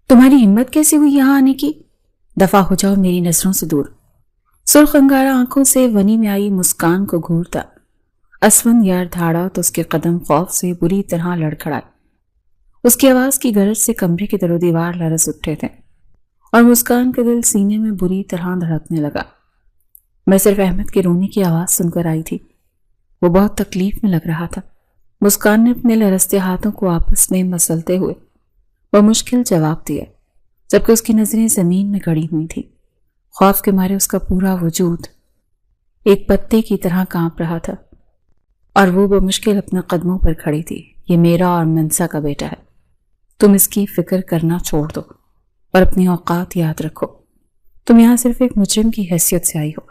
تمہاری ہمت کیسے ہوئی یہاں آنے کی؟ دفع ہو جاؤ میری نظروں سے دور۔ سرخ انگارہ آنکھوں سے ونی میں آئی مسکان کو گھورتا اسفندیار دھاڑا تو اس کے قدم خوف سے بری طرح لڑکھڑائے۔ اس کی آواز کی گرج سے کمرے کے در و دیوار لرز اٹھے تھے اور مسکان کا دل سینے میں بری طرح دھڑکنے لگا۔ میں صرف احمد کے رونے کی آواز سن کر آئی تھی۔ وہ بہت تکلیف میں لگ رہا تھا۔ مسکان نے اپنے لرزتے ہاتھوں کو آپس میں مسلتے ہوئے بمشکل جواب دیا، جبکہ اس کی نظریں زمین میں گڑی ہوئی تھی۔ خوف کے مارے اس کا پورا وجود ایک پتے کی طرح کانپ رہا تھا، اور وہ بمشکل اپنے قدموں پر کھڑی تھی۔ یہ میرا اور منسا کا بیٹا ہے، تم اس کی فکر کرنا چھوڑ دو اور اپنی اوقات یاد رکھو۔ تم یہاں صرف ایک مجرم کی حیثیت سے آئی ہو۔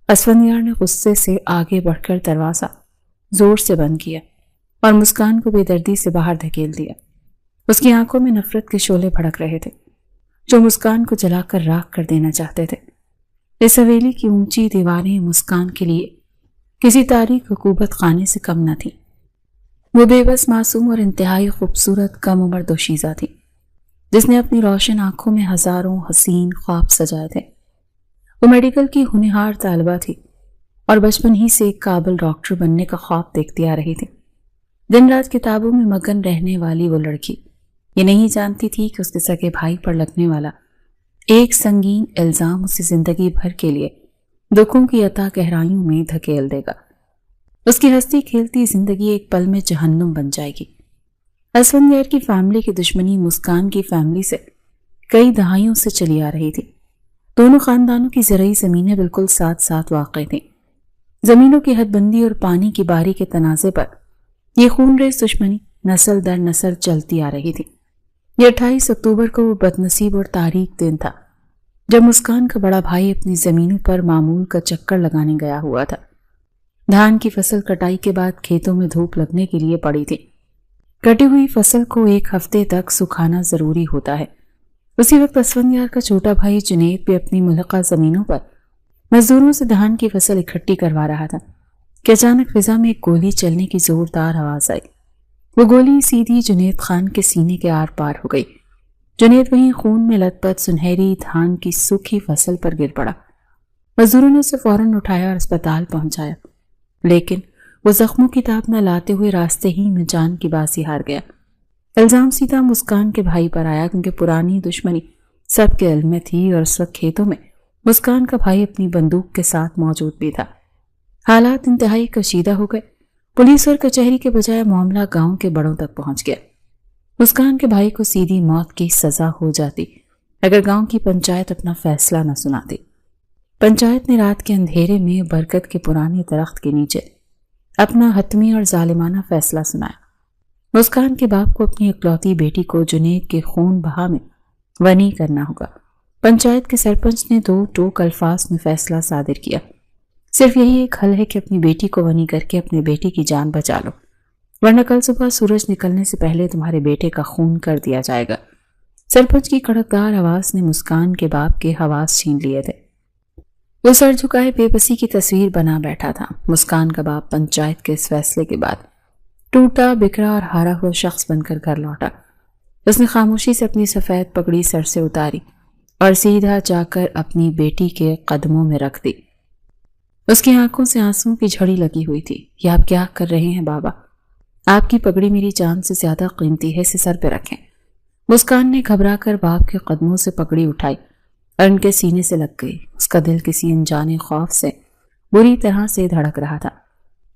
اسفندیار نے غصے سے آگے بڑھ کر دروازہ زور سے بند کیا اور مسکان کو بے دردی سے باہر دھکیل دیا۔ اس کی آنکھوں میں نفرت کے شعلے بھڑک رہے تھے جو مسکان کو جلا کر راکھ کر دینا چاہتے تھے۔ اس حویلی کی اونچی دیواریں مسکان کے لیے کسی تاریک حکومت خانے سے کم نہ تھیں۔ وہ بے بس معصوم اور انتہائی خوبصورت کم عمر دوشیزہ تھی جس نے اپنی روشن آنکھوں میں ہزاروں حسین خواب سجائے تھے۔ وہ میڈیکل کی ہونہار طالبہ تھی اور بچپن ہی سے ایک قابل ڈاکٹر بننے کا خواب دیکھتی آ رہی تھی۔ دن رات کتابوں میں مگن رہنے والی وہ لڑکی یہ نہیں جانتی تھی کہ اس کے سگے بھائی پر لگنے والا ایک سنگین الزام اسے زندگی بھر کے لیے دکھوں کی عطا گہرائیوں میں دھکیل دے گا۔ اس کی ہستی کھیلتی زندگی ایک پل میں جہنم بن جائے گی۔ اسفندیار کی فیملی کی دشمنی مسکان کی فیملی سے کئی دہائیوں سے چلی آ رہی تھی۔ دونوں خاندانوں کی زرعی زمینیں بالکل ساتھ ساتھ واقع تھیں۔ زمینوں کی حد بندی اور پانی کی باری کے تنازع پر یہ خون ریز دشمنی نسل در نسل چلتی آ رہی تھی۔ یہ 28 اکتوبر کو وہ بدنصیب اور تاریک دن تھا جب مسکان کا بڑا بھائی اپنی زمینوں پر معمول کا چکر لگانے گیا ہوا تھا۔ دھان کی فصل کٹائی کے بعد کھیتوں میں دھوپ لگنے کے لیے پڑی تھی۔ کٹی ہوئی فصل کو ایک ہفتے تک سکھانا ضروری ہوتا ہے۔ اسی وقت اسفندیار کا چھوٹا بھائی جنید بھی اپنی ملحقہ زمینوں پر مزدوروں سے دھان کی فصل اکٹھی کروا رہا تھا کہ اچانک فضا میں ایک گولی چلنے کی زوردار آواز آئی۔ وہ گولی سیدھی جنید خان کے سینے کے آر پار ہو گئی۔ جنید وہیں خون میں لت پت سنہری دھان کی سوکھی فصل پر گر پڑا۔ مزدوروں نے اسے فوراً اٹھایا اور اسپتال پہنچایا، لیکن وہ زخموں کی تاب نہ لاتے ہوئے راستے ہی میں جان کی بازی ہار گیا۔ الزام سیدھا مسکان کے بھائی پر آیا کیونکہ پرانی دشمنی سب کے علم میں تھی اور اس وقت کھیتوں میں مسکان کا بھائی اپنی بندوق کے ساتھ موجود بھی تھا۔ حالات انتہائی کشیدہ ہو گئے۔ پولیس اور کچہری کے بجائے معاملہ گاؤں کے بڑوں تک پہنچ گیا۔ مسکان کے بھائی کو سیدھی موت کی سزا ہو جاتی اگر گاؤں کی پنچایت اپنا فیصلہ نہ سناتی۔ پنچایت نے رات کے اندھیرے میں برکت کے پرانے درخت کے نیچے اپنا حتمی اور ظالمانہ فیصلہ سنایا۔ مسکان کے باپ کو اپنی اکلوتی بیٹی کو جنید کے خون بہا میں ونی کرنا ہوگا۔ پنچایت کے سرپنچ نے 2 ٹوک الفاظ میں فیصلہ صادر کیا، صرف یہی ایک حل ہے کہ اپنی بیٹی کو ونی کر کے اپنے بیٹے کی جان بچا لو، ورنہ کل صبح سورج نکلنے سے پہلے تمہارے بیٹے کا خون کر دیا جائے گا۔ سرپنچ کی کڑکدار آواز نے مسکان کے باپ کے حواس چھین لیے تھے۔ وہ سر جھکائے بے بسی کی تصویر بنا بیٹھا تھا۔ مسکان کا باپ پنچایت کے اس فیصلے کے بعد ٹوٹا بکھرا اور ہارا ہوا شخص بن کر گھر لوٹا۔ اس نے خاموشی سے اپنی سفید پگڑی سر سے اتاری اور سیدھا جا کر اپنی بیٹی کے قدموں میں رکھ دی۔ اس کی آنکھوں سے آنسوں کی جھڑی لگی ہوئی تھی۔ یہ آپ کیا کر رہے ہیں بابا؟ آپ کی پگڑی میری جان سے زیادہ قیمتی ہے، اسے سر پہ رکھیں۔ مسکان نے گھبرا کر باپ کے قدموں سے پگڑی اٹھائی اور ان کے سینے سے لگ گئی۔ اس کا دل کسی انجانے خوف سے بری طرح سے دھڑک رہا تھا۔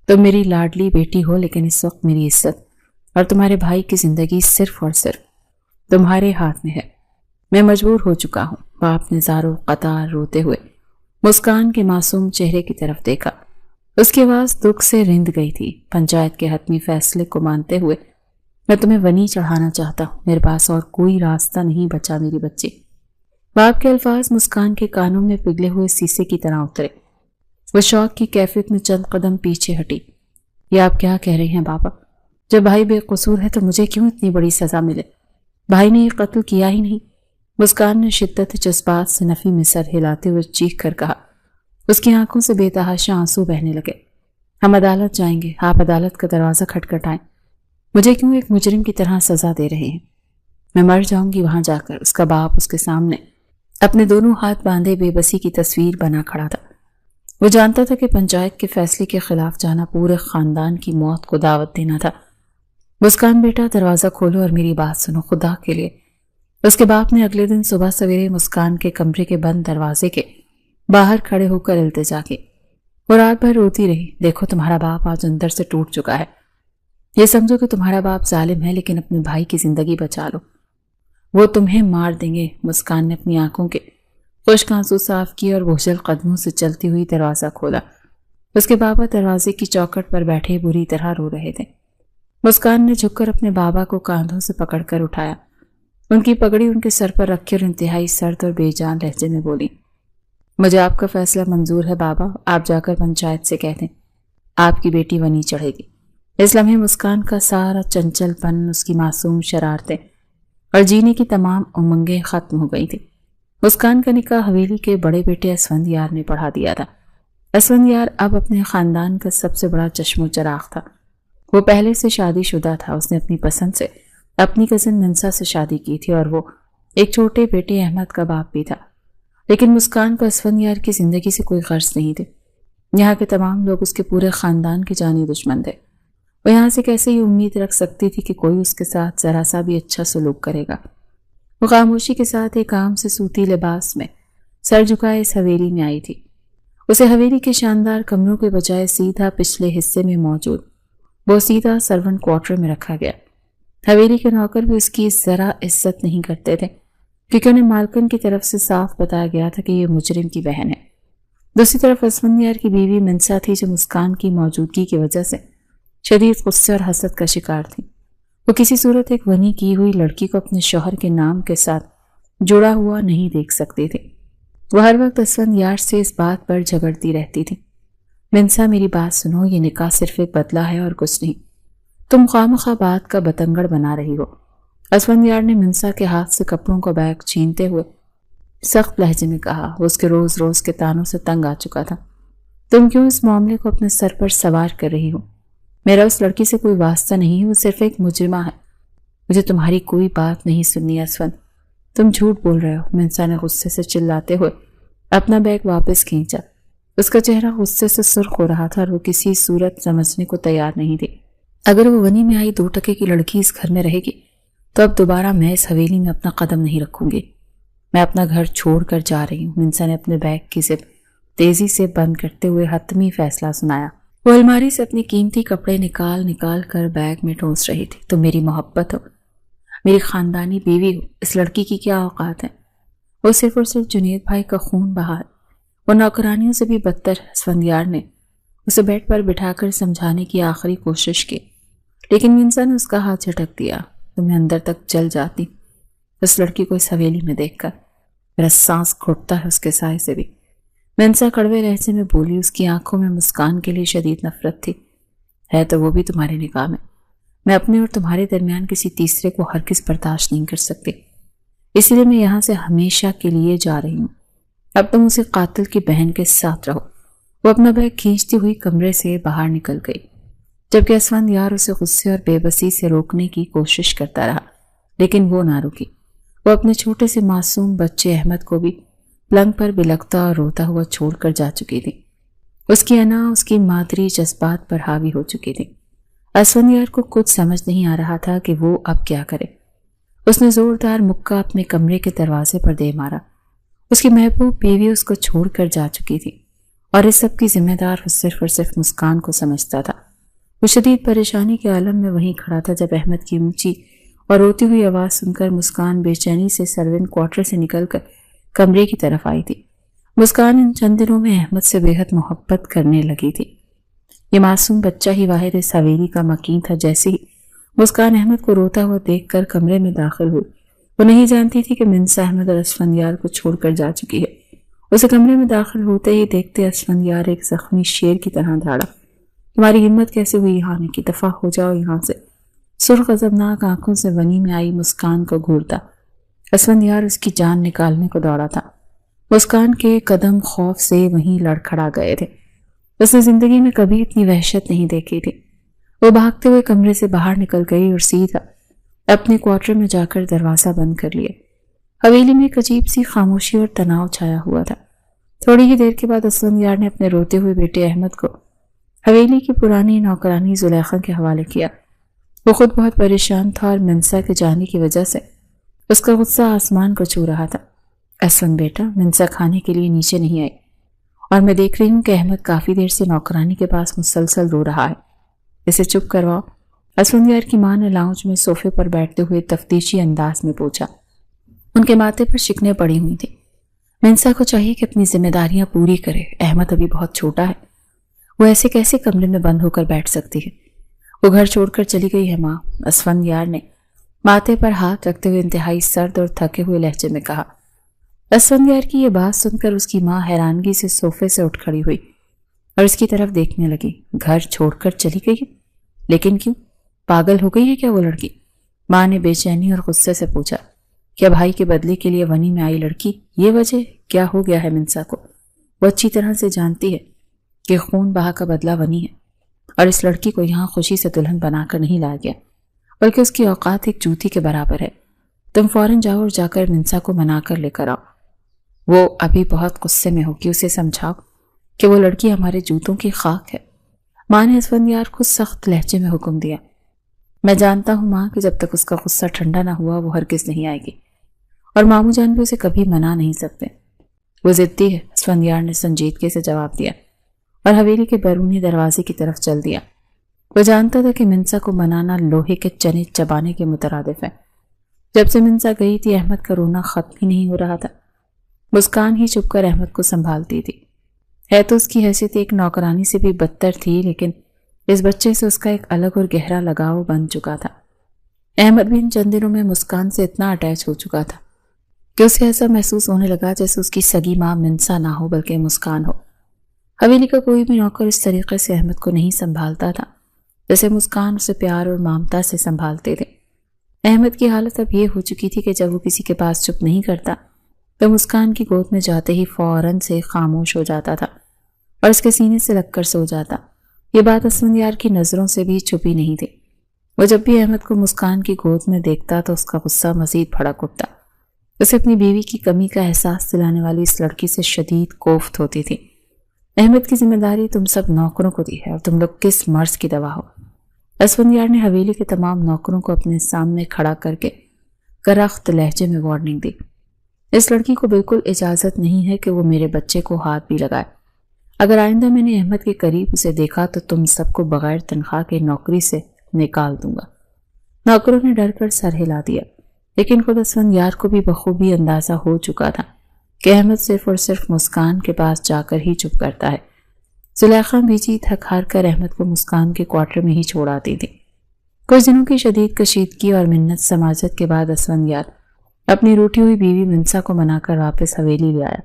تم میری لاڈلی بیٹی ہو، لیکن اس وقت میری عزت اور تمہارے بھائی کی زندگی صرف اور صرف تمہارے ہاتھ میں ہے۔ میں مجبور ہو چکا ہوں۔ باپ نے زاروں قطار روتے ہوئے مسکان کے معصوم چہرے کی طرف دیکھا۔ اس کی آواز دکھ سے رند گئی تھی۔ پنچایت کے حتمی فیصلے کو مانتے ہوئے میں تمہیں ونی چڑھانا چاہتا ہوں۔ میرے پاس اور کوئی راستہ نہیں بچا میری بچی۔ باپ کے الفاظ مسکان کے کانوں میں پگھلے ہوئے سیسے کی طرح اترے۔ وہ شوق کی کیفیت میں چند قدم پیچھے ہٹی۔ یہ آپ کیا کہہ رہے ہیں بابا؟ جب بھائی بے قصور ہے تو مجھے کیوں اتنی بڑی سزا ملے؟ بھائی نے یہ قتل کیا ہی نہیں۔ مسکان نے شدت جذبات سے نفی میں سر ہلاتے ہوئے چیخ کر کہا۔ اس کی آنکھوں سے بے تحاشا آنسو بہنے لگے۔ ہم عدالت جائیں گے، آپ عدالت کا دروازہ کھٹکھٹائیں۔ مجھے کیوں ایک مجرم کی طرح سزا دے رہے ہیں؟ میں مر جاؤں گی وہاں جا کر۔ اس کا باپ اس کے سامنے اپنے دونوں ہاتھ باندھے بے بسی کی تصویر بنا کھڑا تھا۔ وہ جانتا تھا کہ پنچایت کے فیصلے کے خلاف جانا پورے خاندان کی موت کو دعوت دینا تھا۔ مسکان بیٹا دروازہ کھولو اور میری بات سنو، خدا کے لیے۔ اس کے باپ نے اگلے دن صبح سویرے مسکان کے کمرے کے بند دروازے کے باہر کھڑے ہو کر التجا کی۔ وہ رات بھر روتی رہی، دیکھو تمہارا باپ آج اندر سے ٹوٹ چکا ہے۔ یہ سمجھو کہ تمہارا باپ ظالم ہے، لیکن اپنے بھائی کی زندگی بچا لو، وہ تمہیں مار دیں گے۔ مسکان نے اپنی آنکھوں کے خشک آنسو صاف کیے اور بوجھل قدموں سے چلتی ہوئی دروازہ کھولا۔ اس کے بابا دروازے کی چوکھٹ پر بیٹھے بری طرح رو رہے تھے۔ مسکان نے جھک کر اپنے بابا کو کاندھوں سے پکڑ کر اٹھایا، ان کی پگڑی ان کے سر پر رکھی اور انتہائی سرد اور بے جان لہجے میں بولی، مجھے آپ کا فیصلہ منظور ہے بابا، آپ جا کر پنچایت سے کہہ دیں آپ کی بیٹی ونی چڑھے گی۔ اس لمحے مسکان کا سارا چنچل پن، اس کی معصوم شرارتیں اور جینے کی تمام امنگیں ختم ہو گئی تھی۔ مسکان کا نکاح حویلی کے بڑے بیٹے اسفند یار نے پڑھا دیا تھا۔ اسفند یار اب اپنے خاندان کا سب سے بڑا چشم و چراغ تھا۔ وہ پہلے سے شادی شدہ تھا، اس نے اپنی پسند سے اپنی کزن منسا سے شادی کی تھی اور وہ ایک چھوٹے بیٹے احمد کا باپ بھی تھا۔ لیکن مسکان کو اسفند یار کی زندگی سے کوئی غرض نہیں تھی۔ یہاں کے تمام لوگ اس کے پورے خاندان کے جانی دشمن تھے۔ وہ یہاں سے کیسے یہ امید رکھ سکتی تھی کہ کوئی اس کے ساتھ ذرا سا بھی اچھا سلوک کرے گا۔ وہ خاموشی کے ساتھ ایک عام سے سوتی لباس میں سر جھکائے اس حویلی میں آئی تھی۔ اسے حویلی کے شاندار کمروں کے بجائے سیدھا پچھلے حصے میں موجود وہ سیدھا سرونٹ کوارٹر میں رکھا گیا۔ حویلی کے نوکر بھی اس کی ذرا عزت نہیں کرتے تھے، کیونکہ انہیں مالکن کی طرف سے صاف بتایا گیا تھا کہ یہ مجرم کی بہن ہے۔ دوسری طرف اسفند یار کی بیوی منسا تھی، جو مسکان کی موجودگی کی وجہ سے شدید غصے اور حسد کا شکار تھی۔ وہ کسی صورت ایک ونی کی ہوئی لڑکی کو اپنے شوہر کے نام کے ساتھ جڑا ہوا نہیں دیکھ سکتی تھی۔ وہ ہر وقت اسفند یار سے اس بات پر جھگڑتی رہتی تھی، منسا میری بات سنو، یہ نکاح صرف ایک بدلہ ہے اور کچھ نہیں، تم خواہ بات کا بتنگڑ بنا رہی ہو۔ اسفند یار نے منسا کے ہاتھ سے کپڑوں کا بیگ چھینتے ہوئے سخت لہجے میں کہا، وہ اس کے روز روز کے تانوں سے تنگ آ چکا تھا، تم کیوں اس معاملے کو اپنے سر پر سوار کر رہی ہو؟ میرا اس لڑکی سے کوئی واسطہ نہیں، وہ صرف ایک مجرمہ ہے۔ مجھے تمہاری کوئی بات نہیں سننی اسفند، تم جھوٹ بول رہے ہو۔ منسا نے غصے سے چلاتے ہوئے اپنا بیگ واپس کھینچا۔ اس کا چہرہ غصے سے سرخ ہو رہا تھا اور وہ کسی صورت سمجھنے کو تیار نہیں تھی۔ اگر وہ ونی میں آئی 2 ٹکے کی لڑکی اس گھر میں رہے گی تو اب دوبارہ میں اس حویلی میں اپنا قدم نہیں رکھوں گی۔ میں اپنا گھر چھوڑ کر جا رہی ہوں۔ منسا نے اپنے بیگ کی زپ تیزی سے بند کرتے ہوئے حتمی فیصلہ سنایا۔ وہ الماری سے اپنے قیمتی کپڑے نکال کر بیگ میں ٹھونس رہی تھی۔ تم میری محبت ہو، میری خاندانی بیوی ہو، اس لڑکی کی کیا اوقات ہے؟ وہ صرف اور صرف جنید بھائی کا خون بہا ہے۔ وہ نوکرانیوں سے بھی بدتر۔ اسفند یار نے اسے بیڈ پر بٹھا کر سمجھانے کی آخری کوشش کی، لیکن منسا نے اس کا ہاتھ جھٹک دیا۔ تمہیں اندر تک جل جاتی اس لڑکی کو اس حویلی میں دیکھ کر، میرا سانس گھٹتا ہے اس کے سائے سے بھی۔ منسا کڑوے لہجے میں بولی، اس کی آنکھوں میں مسکان کے لیے شدید نفرت تھی۔ ہے تو وہ بھی تمہارے نکاح میں اپنے اور تمہارے درمیان کسی تیسرے کو ہرگز برداشت نہیں کر سکتی، اسی لیے میں یہاں سے ہمیشہ کے لیے جا رہی ہوں۔ اب تم اسی قاتل کی بہن کے ساتھ رہو۔ وہ اپنا بیگ کھینچتی ہوئی کمرے سے باہر نکل گئی، جبکہ اسفند یار اسے غصے اور بے بسی سے روکنے کی کوشش کرتا رہا، لیکن وہ نہ رکی۔ وہ اپنے چھوٹے سے معصوم بچے احمد کو بھی پلنگ پر بلکتا اور روتا ہوا چھوڑ کر جا چکی تھی۔ اس کی انا اس کی مادری جذبات پر حاوی ہو چکی تھی۔ اسفند یار کو کچھ سمجھ نہیں آ رہا تھا کہ وہ اب کیا کرے۔ اس نے زوردار مکہ اپنے کمرے کے دروازے پر دے مارا۔ اس کی محبوب بیوی اس کو چھوڑ کر جا چکی تھی اور اس سب کی ذمہ دار وہ صرف اور صرف مسکان کو سمجھتا تھا۔ وہ شدید پریشانی کے عالم میں وہیں کھڑا تھا جب احمد کی اونچی اور روتی ہوئی آواز سن کر مسکان بے چینی سے سرونٹ کوارٹر سے نکل کر کمرے کی طرف آئی تھی۔ مسکان ان چند دنوں میں احمد سے بے حد محبت کرنے لگی تھی۔ یہ معصوم بچہ ہی واحد اس حویلی کا مکین تھا۔ جیسے ہی مسکان احمد کو روتا ہوا دیکھ کر کمرے میں داخل ہوئی، وہ نہیں جانتی تھی کہ منسا احمد اور اسفند یار کو چھوڑ کر جا چکی ہے۔ اسے کمرے میں داخل ہوتے ہی دیکھتے اسفند یار ایک زخمی شیر کی طرح دھاڑا، تمہاری ہمت کیسے ہوئی یہاں آنے کی؟ دفع ہو جاؤ یہاں سے۔ سرخ غضبناک آنکھوں سے ونی میں آئی مسکان کو گھورتا اسفند یار اس کی جان نکالنے کو دوڑا تھا۔ مسکان کے قدم خوف سے وہیں لڑکھڑا گئے تھے۔ اس نے زندگی میں کبھی اتنی وحشت نہیں دیکھی تھی۔ وہ بھاگتے ہوئے کمرے سے باہر نکل گئی اور سیدھا اپنے کوارٹر میں جا کر دروازہ بند کر لیا۔ حویلی میں ایک عجیب سی خاموشی اور تناؤ چھایا ہوا تھا۔ تھوڑی ہی دیر کے بعد اسفندیار نے اپنے روتے ہوئے بیٹے احمد کو حویلی کی پرانی نوکرانی زلیخا کے حوالے کیا۔ وہ خود بہت پریشان تھا اور منسا کے جانے کی وجہ سے اس کا غصہ آسمان کو چھو رہا تھا۔ اسفند بیٹا، منسا کھانے کے لیے نیچے نہیں آئی اور میں دیکھ رہی ہوں کہ احمد کافی دیر سے نوکرانی کے پاس مسلسل رو رہا ہے، اسے چپ کرواؤ۔ اسفندیار کی ماں نے لاؤنج میں صوفے پر بیٹھتے ہوئے تفتیشی انداز میں پوچھا۔ ان کے ماتھے پر شکنیں پڑی ہوئی تھیں۔ منسا کو چاہیے کہ اپنی ذمہ داریاں پوری کرے، احمد ابھی بہت چھوٹا ہے، وہ ایسے کیسے کمرے میں بند ہو کر بیٹھ سکتی ہے؟ وہ گھر چھوڑ کر چلی گئی ہے ماں، اسفندیار نے ماتھے پر ہاتھ رکھتے ہوئے انتہائی سرد اور تھکے ہوئے لہجے میں کہا۔ اسفندیار کی یہ بات سن کر اس کی ماں حیرانگی سے صوفے سے اٹھ کھڑی ہوئی اور اس کی طرف دیکھنے لگی۔ گھر چھوڑ کر چلی گئی ہے؟ لیکن کیوں؟ پاگل ہو گئی ہے کیا وہ لڑکی؟ ماں نے بے چینی اور غصے سے پوچھا۔ کیا بھائی کے بدلے کے لیے ونی میں آئی لڑکی یہ وجہ؟ کیا ہو گیا ہے منسا کو؟ وہ اچھی طرح سے جانتی ہے کہ خون بہا کا بدلہ ونی ہے اور اس لڑکی کو یہاں خوشی سے دلہن بنا کر نہیں لایا گیا، بلکہ اس کی اوقات ایک جوتی کے برابر ہے۔ تم فوراً جاؤ اور جا کر منسا کو منا کر لے کر آؤ۔ وہ ابھی بہت غصے میں ہوگی، اسے سمجھاؤ کہ وہ لڑکی ہمارے جوتوں کی خاک ہے۔ ماں نے اسفندیار کو سخت لہجے میں حکم دیا۔ میں جانتا ہوں ماں کہ جب تک اس کا غصہ ٹھنڈا نہ ہوا وہ ہرگز نہیں آئے گی، اور ماموں جان بھی اسے کبھی منا نہیں سکتے۔ وہ ضدی ہے، اسفندیار نے سنجیدگی سے جواب دیا اور حویلی کے بیرونی دروازے کی طرف چل دیا۔ وہ جانتا تھا کہ منسا کو منانا لوہے کے چنے چبانے کے مترادف ہے۔ جب سے منسا گئی تھی احمد کا رونا ختم ہی نہیں ہو رہا تھا۔ مسکان ہی چھپ کر احمد کو سنبھالتی تھی۔ ہے تو اس کی حیثیت ایک نوکرانی سے بھی بدتر تھی، لیکن اس بچے سے اس کا ایک الگ اور گہرا لگاؤ بن چکا تھا۔ احمد بھی ان چند دنوں میں مسکان سے اتنا اٹیچ ہو چکا تھا کہ اسے ایسا محسوس ہونے لگا جیسے اس کی سگی ماں منسا نہ ہو بلکہ مسکان ہو۔ حویلی کا کوئی بھی نوکر اس طریقے سے احمد کو نہیں سنبھالتا تھا جیسے مسکان اسے پیار اور ممتا سے سنبھالتے تھے۔ احمد کی حالت اب یہ ہو چکی تھی کہ جب وہ کسی کے پاس چپ نہیں کرتا تو مسکان کی گود میں جاتے ہی فوراً سے خاموش ہو جاتا تھا اور اس کے سینے سے لگ کر سو جاتا۔ یہ بات اسفندیار کی نظروں سے بھی چھپی نہیں تھی۔ وہ جب بھی احمد کو مسکان کی گود میں دیکھتا تو اس کا غصہ مزید بھڑک اٹھتا۔ اسے اپنی بیوی کی کمی کا احساس دلانے والی اس لڑکی سے شدید کوفت ہوتی تھی۔ احمد کی ذمہ داری تم سب نوکروں کو دی ہے اور تم لوگ کس مرض کی دوا ہو؟ اسفندیار نے حویلی کے تمام نوکروں کو اپنے سامنے کھڑا کر کے کرخت لہجے میں وارننگ دی۔ اس لڑکی کو بالکل اجازت نہیں ہے کہ وہ میرے بچے کو ہاتھ بھی لگائے۔ اگر آئندہ میں نے احمد کے قریب اسے دیکھا تو تم سب کو بغیر تنخواہ کے نوکری سے نکال دوں گا۔ نوکروں نے ڈر کر سر ہلا دیا، لیکن خود اسفندیار کو بھی بخوبی اندازہ ہو چکا تھا کہ احمد صرف اور صرف مسکان کے پاس جا کر ہی چپ کرتا ہے۔ زلیخا بیچی تھک ہار کر احمد کو مسکان کے کوارٹر میں ہی چھوڑ آتی تھی۔ کچھ دنوں کی شدید کشیدگی اور منت سماجت کے بعد اسفندیار اپنی روٹھی ہوئی بیوی منسا کو منا کر واپس حویلی لے آیا۔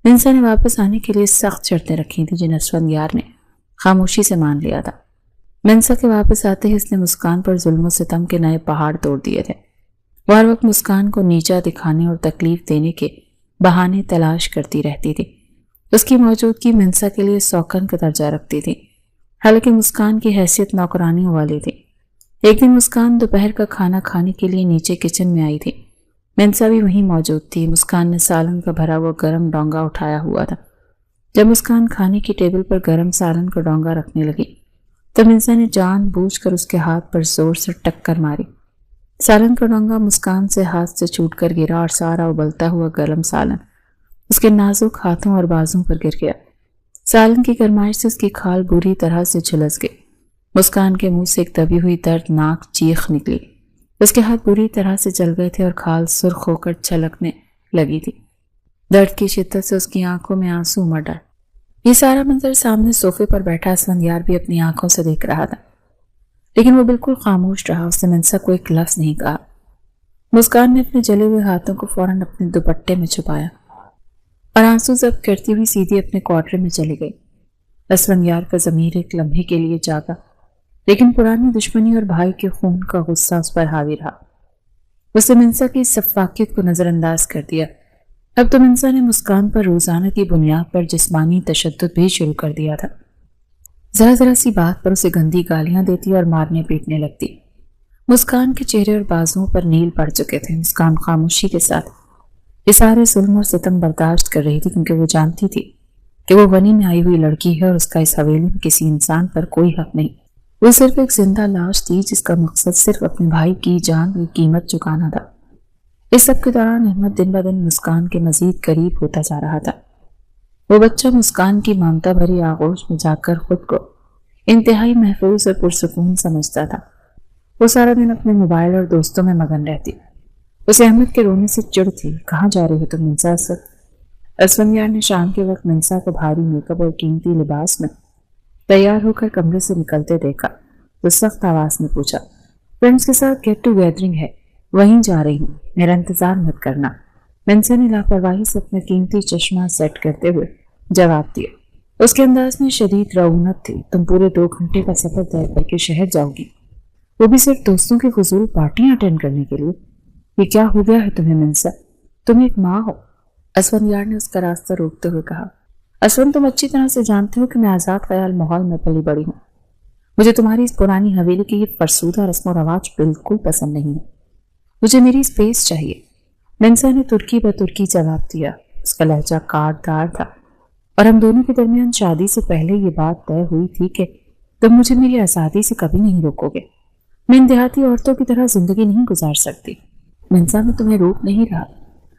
منسا نے واپس آنے کے لیے سخت شرطیں رکھی تھیں جنہیں اسفندیار نے خاموشی سے مان لیا تھا۔ منسا کے واپس آتے ہی اس نے مسکان پر ظلم و ستم کے نئے پہاڑ توڑ دیے تھے۔ وہ ہر وقت مسکان کو نیچا دکھانے اور تکلیف دینے کے بہانے تلاش کرتی رہتی تھی۔ اس کی موجودگی منسا کے لیے سوکن کا درجہ رکھتی تھی، حالانکہ مسکان کی حیثیت نوکرانیوں والی تھی۔ ایک دن مسکان دوپہر کا کھانا کھانے کے لیے نیچے کچن میں آئی تھی۔ منسا بھی وہیں موجود تھی۔ مسکان نے سالن کا بھرا ہوا گرم ڈونگا اٹھایا ہوا تھا۔ جب مسکان کھانے کی ٹیبل پر گرم سالن کا ڈونگا رکھنے لگی تو منسا نے جان بوجھ کر اس کے ہاتھ پر زور سے ٹکر ماری۔ سالن کا ڈونگا مسکان سے ہاتھ سے چھوٹ کر گرا اور سارا ابلتا ہوا گرم سالن اس کے نازک ہاتھوں اور بازوں پر گر گیا۔ سالن کی گرمائش سے اس کی کھال بری طرح سے جھلس گئی۔ مسکان کے منہ سے ایک دبی ہوئی دردناک چیخ نکلی۔ اس کے ہاتھ بری طرح سے جل گئے تھے اور کھال سرخ ہو کر چھلکنے لگی تھی۔ درد کی شدت سے اس کی آنکھوں میں آنسو امڑ آئے۔ یہ سارا منظر سامنے صوفے پر بیٹھا اسفندیار بھی اپنی آنکھوں سے دیکھ رہا تھا، لیکن وہ بالکل خاموش رہا۔ اس نے منسا کو ایک لفظ نہیں کہا۔ مسکان نے اپنے جلے ہوئے ہاتھوں کو فوراً اپنے دوپٹے میں چھپایا اور آنسو ضبط کرتی ہوئی سیدھی اپنے کوارٹر میں چلی گئی۔ اسفندیار کا ضمیر ایک لمحے کے لیے جاگا، لیکن پرانی دشمنی اور بھائی کے خون کا غصہ اس پر حاوی رہا۔ اس نے منسا کی سفاکیت کو نظر انداز کر دیا۔ اب تو منسا نے مسکان پر روزانہ کی بنیاد پر جسمانی تشدد بھی شروع کر دیا تھا۔ ذرا ذرا سی بات پر اسے گندی گالیاں دیتی اور مارنے پیٹنے لگتی۔ مسکان کے چہرے اور بازوؤں پر نیل پڑ چکے تھے۔ مسکان خاموشی کے ساتھ یہ سارے ظلم اور ستم برداشت کر رہی تھی، کیونکہ وہ جانتی تھی کہ وہ غنی میں آئی ہوئی لڑکی ہے اور اس کا اس حویلی میں کسی انسان پر کوئی حق نہیں۔ وہ صرف ایک زندہ لاش تھی جس کا مقصد صرف اپنے بھائی کی جان کی قیمت چکانا تھا۔ اس سب کے دوران احمد دن بدن مسکان کے مزید قریب ہوتا جا رہا تھا۔ وہ بچہ مسکان کی ممتا بھری آغوش میں جا کر خود کو انتہائی محفوظ اور پرسکون سمجھتا تھا۔ وہ سارا دن اپنے موبائل اور دوستوں میں مگن رہتی۔ اسے احمد کے رونے سے چڑ تھی۔ کہاں جا رہی ہو تم منسا؟ اسفندیار نے شام کے وقت منسا کو بھاری میک اپ اور قیمتی لباس میں تیار ہو کر کمرے سے نکلتے دیکھا تو سخت آواز میں پوچھا، فرینڈز کے ساتھ گیٹ ٹو گیدرنگ ہے، وہیں جا رہی ہوں، میرا انتظار مت کرنا۔ منسا نے لاپرواہی سے اپنا قیمتی چشمہ سیٹ کرتے ہوئے جواب دیا۔ اس کے انداز میں شدید رعونت تھی۔ تم پورے 2 گھنٹے کا سفر طے کر کے شہر جاؤ گی، وہ بھی صرف دوستوں کی فضول پارٹیاں اٹینڈ کرنے کے لیے؟ یہ کیا ہو گیا ہے تمہیں منسا؟ تم ایک ماں ہو۔ اسفندیار نے اس کا راستہ روکتے ہوئے کہا، اسفند تم اچھی طرح سے جانتے ہو کہ میں آزاد خیال ماحول میں پلی بڑی ہوں۔ مجھے تمہاری اس پرانی حویلی کی یہ فرسودہ رسم و رواج بالکل پسند نہیں ہے۔ مجھے میری اسپیس چاہیے۔ منسا نے ترکی بترکی جواب دیا۔ اس کا لہجہ کاٹ دار تھا، اور ہم دونوں کے درمیان شادی سے پہلے یہ بات طے ہوئی تھی کہ تم مجھے میری آزادی سے کبھی نہیں روکو گے۔ میں ان دیہاتی عورتوں کی طرح زندگی نہیں گزار سکتی۔ منسا میں تمہیں روک نہیں رہا،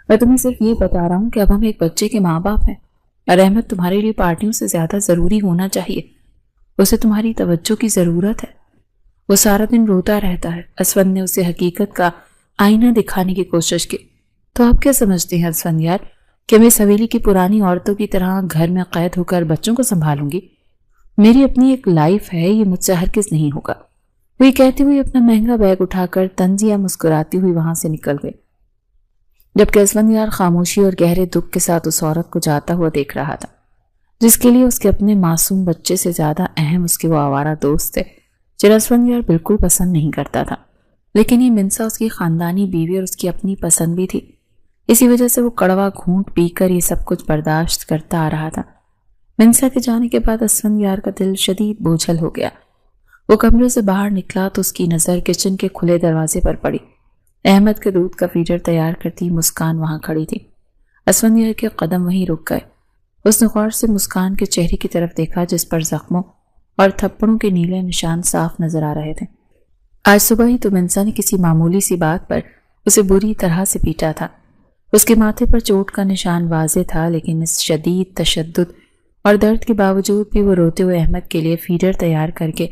میں تمہیں صرف یہ بتا رہا ہوں کہ اب ہم ایک بچے کے ماں باپ ہیں، اور احمد تمہارے لیے پارٹیوں سے زیادہ ضروری ہونا چاہیے۔ اسے تمہاری توجہ کی ضرورت ہے۔ وہ سارا دن روتا رہتا ہے۔ اسفند نے اسے حقیقت کا آئینہ دکھانے کی کوشش کی۔ تو آپ کیا سمجھتے ہیں اسفندیار کہ میں اس حویلی کی پرانی عورتوں کی طرح گھر میں قید ہو کر بچوں کو سنبھالوں گی؟ میری اپنی ایک لائف ہے، یہ مجھ سے ہرگز نہیں ہوگا۔ وہ یہ کہتی ہوئی اپنا مہنگا بیگ اٹھا کر طنزیہ مسکراتی ہوئی وہاں سے نکل گئی، جبکہ اسفندیار خاموشی اور گہرے دکھ کے ساتھ اس عورت کو جاتا ہوا دیکھ رہا تھا، جس کے لیے اس کے اپنے معصوم بچے سے زیادہ اہم اس کے وہ آوارہ دوست تھے جنہیں اسفندیار بالکل پسند نہیں کرتا تھا۔ لیکن یہ منسا اس کی خاندانی بیوی اور اس کی اپنی پسند بھی تھی، اسی وجہ سے وہ کڑوا گھونٹ پی کر یہ سب کچھ برداشت کرتا آ رہا تھا۔ منسا کے جانے کے بعد اسفندیار کا دل شدید بوجھل ہو گیا۔ وہ کمرے سے باہر نکلا تو اس کی نظر کچن کے کھلے دروازے پر پڑی۔ احمد کے دودھ کا فیڈر تیار کرتی مسکان وہاں کھڑی تھی۔ اسفندیار کے قدم وہیں رک گئے۔ اس نے غور سے مسکان کے چہرے کی طرف دیکھا، جس پر زخموں اور تھپڑوں کے نیلے نشان صاف نظر آ رہے تھے۔ آج صبح ہی تو منسا نے کسی معمولی سی بات پر اسے بری طرح سے پیٹا تھا۔ اس کے ماتھے پر چوٹ کا نشان واضح تھا، لیکن اس شدید تشدد اور درد کے باوجود بھی وہ روتے ہوئے احمد کے لیے فیڈر تیار کر کے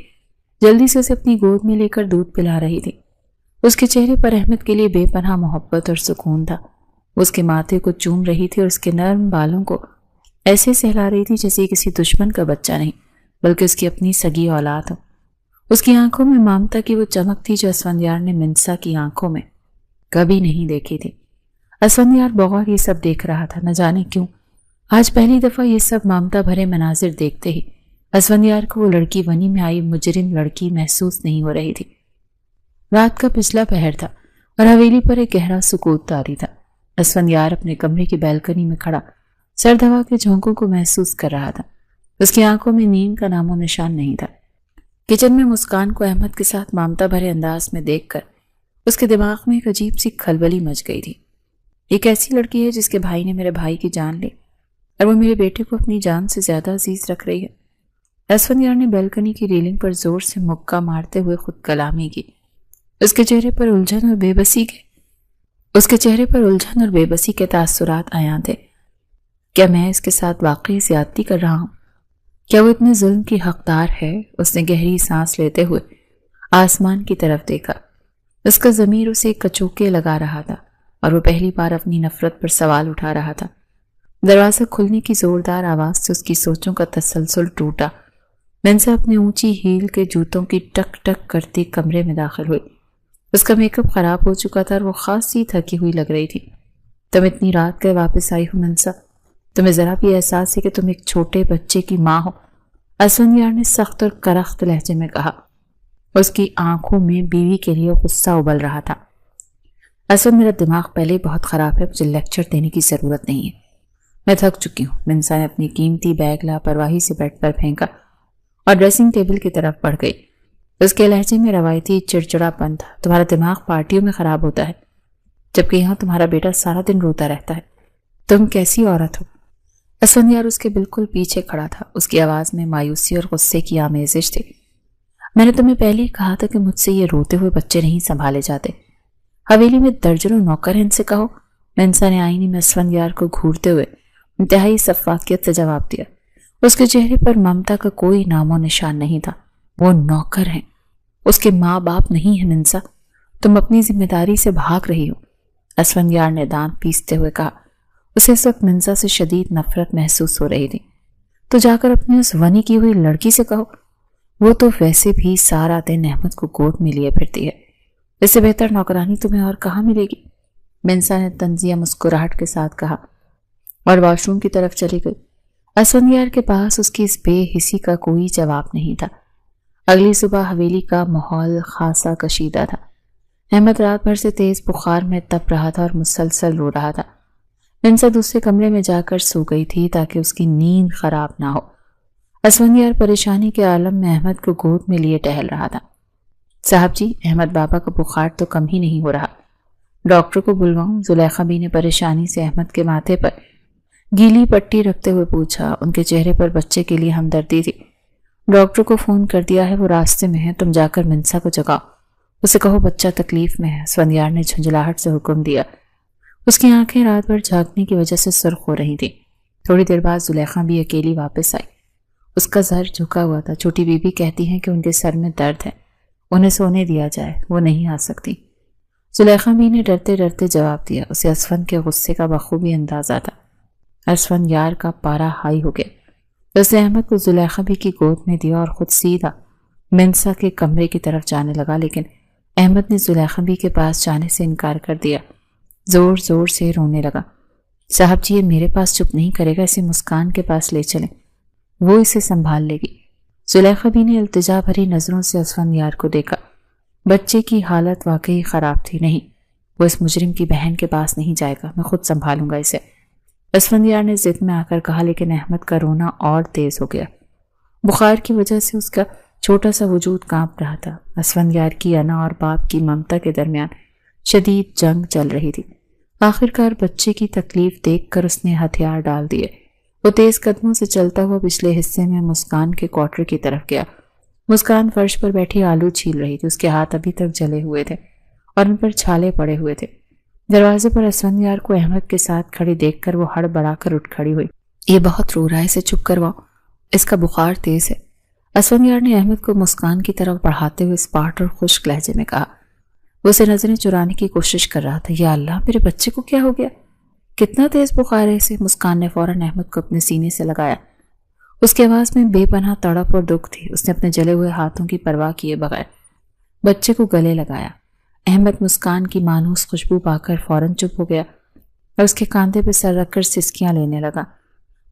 جلدی سے اسے اپنی گود میں لے کر دودھ پلا رہی تھی۔ اس کے چہرے پر احمد کے لیے بے پناہ محبت اور سکون تھا۔ وہ اس کے ماتھے کو چوم رہی تھی اور اس کے نرم بالوں کو ایسے سہلا رہی تھی جیسے کسی دشمن کا بچہ نہیں بلکہ اس کی اپنی سگی اولاد ہو۔ اس کی آنکھوں میں ممتا کی وہ چمک تھی جو اسفندیار نے منسا کی آنکھوں میں کبھی نہیں دیکھی تھی۔ اسفندیار بغور یہ سب دیکھ رہا تھا، نہ جانے کیوں آج پہلی دفعہ یہ سب ممتا بھرے مناظر دیکھتے ہی اسفندیار کو وہ لڑکی ونی میں آئی مجرم لڑکی محسوس نہیں ہو رہی تھی۔ رات کا پچھلا پہر تھا اور حویلی پر ایک گہرا سکوت طاری تھا۔ اسفندیار اپنے کمرے کی بیلکنی میں کھڑا سرد ہوا کے جھونکوں کو محسوس کر رہا تھا۔ اس کی آنکھوں میں نیند کا نام و نشان نہیں تھا۔ کچن میں مسکان کو احمد کے ساتھ ممتا بھرے انداز میں دیکھ کر اس کے دماغ میں ایک عجیب سی کھلبلی مچ گئی تھی۔ ایک ایسی لڑکی ہے جس کے بھائی نے میرے بھائی کی جان لی اور وہ میرے بیٹے کو اپنی جان سے زیادہ عزیز رکھ رہی ہے۔ اسفندیار نے بیلکنی کی ریلنگ پر زور سے مکہ مارتے ہوئے خود کلامی کی۔ اس کے چہرے پر الجھن اور بے بسی کے تاثرات عیاں تھے۔ کیا میں اس کے ساتھ واقعی زیادتی کر رہا ہوں؟ کیا وہ اتنے ظلم کی حقدار ہے؟ اس نے گہری سانس لیتے ہوئے آسمان کی طرف دیکھا۔ اس کا ضمیر اسے کچوکے لگا رہا تھا اور وہ پہلی بار اپنی نفرت پر سوال اٹھا رہا تھا۔ دروازہ کھلنے کی زوردار آواز سے اس کی سوچوں کا تسلسل ٹوٹا۔ منسا اپنے اونچی ہیل کے جوتوں کی ٹک ٹک کرتی کمرے میں داخل ہوئی۔ اس کا میک اپ خراب ہو چکا تھا اور وہ خاصی تھکی ہوئی لگ رہی تھی۔ تم اتنی رات گئے واپس آئی ہو منسا؟ تمہیں ذرا بھی احساس ہے کہ تم ایک چھوٹے بچے کی ماں ہو؟ اسفندیار نے سخت اور کرخت لہجے میں کہا۔ اس کی آنکھوں میں بیوی کے لیے غصہ ابل رہا تھا۔ اصل میرا دماغ پہلے بہت خراب ہے، مجھے لیکچر دینے کی ضرورت نہیں ہے، میں تھک چکی ہوں۔ منسا نے اپنی قیمتی بیگ لاپرواہی سے بیڈ پر پھینکا اور ڈریسنگ ٹیبل کی طرف بڑھ گئی۔ اس کے لہجے میں روایتی چڑچڑاپن تھا۔ تمہارا دماغ پارٹیوں میں خراب ہوتا ہے، جبکہ یہاں تمہارا بیٹا سارا دن روتا رہتا ہے۔ تم کیسی عورت ہو؟ اسفندیار اس کے بالکل پیچھے کھڑا تھا۔ اس کی آواز میں مایوسی اور غصے کی آمیزش تھی۔ میں نے تمہیں پہلے ہی کہا تھا کہ مجھ سے یہ روتے ہوئے بچے نہیں سنبھالے جاتے۔ حویلی میں درجنوں نوکر ہیں، ان سے کہو۔ منسا نے آئینے میں اسفندیار کو گھورتے ہوئے انتہائی شفافیت سے جواب دیا۔ اس کے چہرے پر ممتا کا کوئی نام و نشان نہیں تھا۔ وہ نوکر ہیں، اس کے ماں باپ نہیں ہیں منسا۔ تم اپنی ذمہ داری سے بھاگ رہی ہو۔ اسفندیار نے دانت پیستے ہوئے کہا۔ اسے اس وقت منسا سے شدید نفرت محسوس ہو رہی تھی۔ تو جا کر اپنی اس ونی کی ہوئی لڑکی سے کہو، وہ تو ویسے بھی سارا دن احمد کو گود میں لیے پھرتی ہے، اس سے بہتر نوکرانی تمہیں اور کہاں ملے گی؟ منسا نے طنزیہ مسکراہٹ کے ساتھ کہا اور واش روم کی طرف چلی گئی۔ اسفندیار کے پاس اس کی اس بے حسی کا کوئی جواب نہیں تھا۔ اگلی صبح حویلی کا ماحول خاصا کشیدہ تھا۔ احمد رات بھر سے تیز بخار میں تپ رہا تھا اور مسلسل رو رہا تھا۔ منسا دوسرے کمرے میں جا کر سو گئی تھی تاکہ اس کی نیند خراب نہ ہو۔ اسفندیار پریشانی کے عالم میں احمد کو گود میں لیے ٹہل رہا تھا۔ صاحب جی، احمد بابا کا بخار تو کم ہی نہیں ہو رہا، ڈاکٹر کو بلواؤں؟ زلیخا بی نے پریشانی سے احمد کے ماتھے پر گیلی پٹی رکھتے ہوئے پوچھا۔ ان کے چہرے پر بچے کے لیے ہمدردی تھی۔ ڈاکٹر کو فون کر دیا ہے، وہ راستے میں ہے، تم جا کر منسا کو جگاؤ، اسے کہو بچہ تکلیف میں ہے۔ اسفندیار نے جھنجھلاہٹ سے حکم دیا۔ اس کی آنکھیں رات بھر جھانکنے کی وجہ سے سرخ ہو رہی تھیں۔ تھوڑی دیر بعد زلیخا بھی اکیلی واپس آئی۔ اس کا سر جھکا ہوا تھا۔ چھوٹی بی بی کہتی ہیں کہ ان کے سر میں درد ہے، انہیں سونے دیا جائے، وہ نہیں آ سکتی۔ زلیخا بی نے ڈرتے ڈرتے جواب دیا۔ اسے اسفند کے غصے کا بخوبی اندازہ تھا۔ اسفندیار کا پارا ہائی ہو گیا۔ اس نے احمد کو زلیخا بی کی گود میں دیا اور خود سیدھا منسا کے کمرے کی طرف جانے لگا، لیکن احمد نے زلیخا بی کے پاس جانے سے انکار کر دیا۔ زور زور سے رونے لگا۔ صاحب جی، یہ میرے پاس چپ نہیں کرے گا، اسے مسکان کے پاس لے چلیں، وہ اسے سنبھال لے گی۔ زلیخا بی نے التجا بھری نظروں سے اسفندیار کو دیکھا۔ بچے کی حالت واقعی خراب تھی۔ نہیں، وہ اس مجرم کی بہن کے پاس نہیں جائے گا، میں خود سنبھالوں گا اسے، اسفندیار نے ضد میں آ کر کہا، لیکن احمد کا رونا اور تیز ہو گیا۔ بخار کی وجہ سے اس کا چھوٹا سا وجود کانپ رہا تھا۔ اسفندیار کی انا اور باپ کی ممتا کے درمیان شدید جنگ چل رہی تھی۔ آخرکار بچے کی تکلیف دیکھ کر اس نے ہتھیار ڈال دیے۔ وہ تیز قدموں سے چلتا ہوا پچھلے حصے میں مسکان کے کوارٹر کی طرف گیا۔ مسکان فرش پر بیٹھی آلو چھیل رہی تھی۔ اس کے ہاتھ ابھی تک جلے ہوئے تھے اور ان پر چھالے پڑے ہوئے تھے۔ دروازے پر اسفندیار کو احمد کے ساتھ کھڑی دیکھ کر وہ ہڑبڑا کر اٹھ کھڑی ہوئی۔ یہ بہت رو رہا ہے، اسے چپ کرواؤ، اس کا بخار تیز ہے، اسفندیار نے احمد کو مسکان کی طرف بڑھاتے ہوئے اسپاٹ اور خشک لہجے میں کہا۔ وہ اسے نظریں چرانے کی کوشش کر رہا تھا۔ یا اللہ، میرے بچے کو کیا ہو گیا؟ کتنا تیز بخار ہے اسے؟ مسکان نے فوراً احمد کو اپنے سینے سے لگایا۔ اس کی آواز میں بے پناہ تڑپ اور دکھ تھی۔ اس نے اپنے جلے ہوئے ہاتھوں کی پرواہ کیے بغیر بچے کو گلے لگایا۔ احمد مسکان کی مانوس خوشبو پا کر فوراً چپ ہو گیا اور اس کے کاندھے پہ سر رکھ کر سسکیاں لینے لگا۔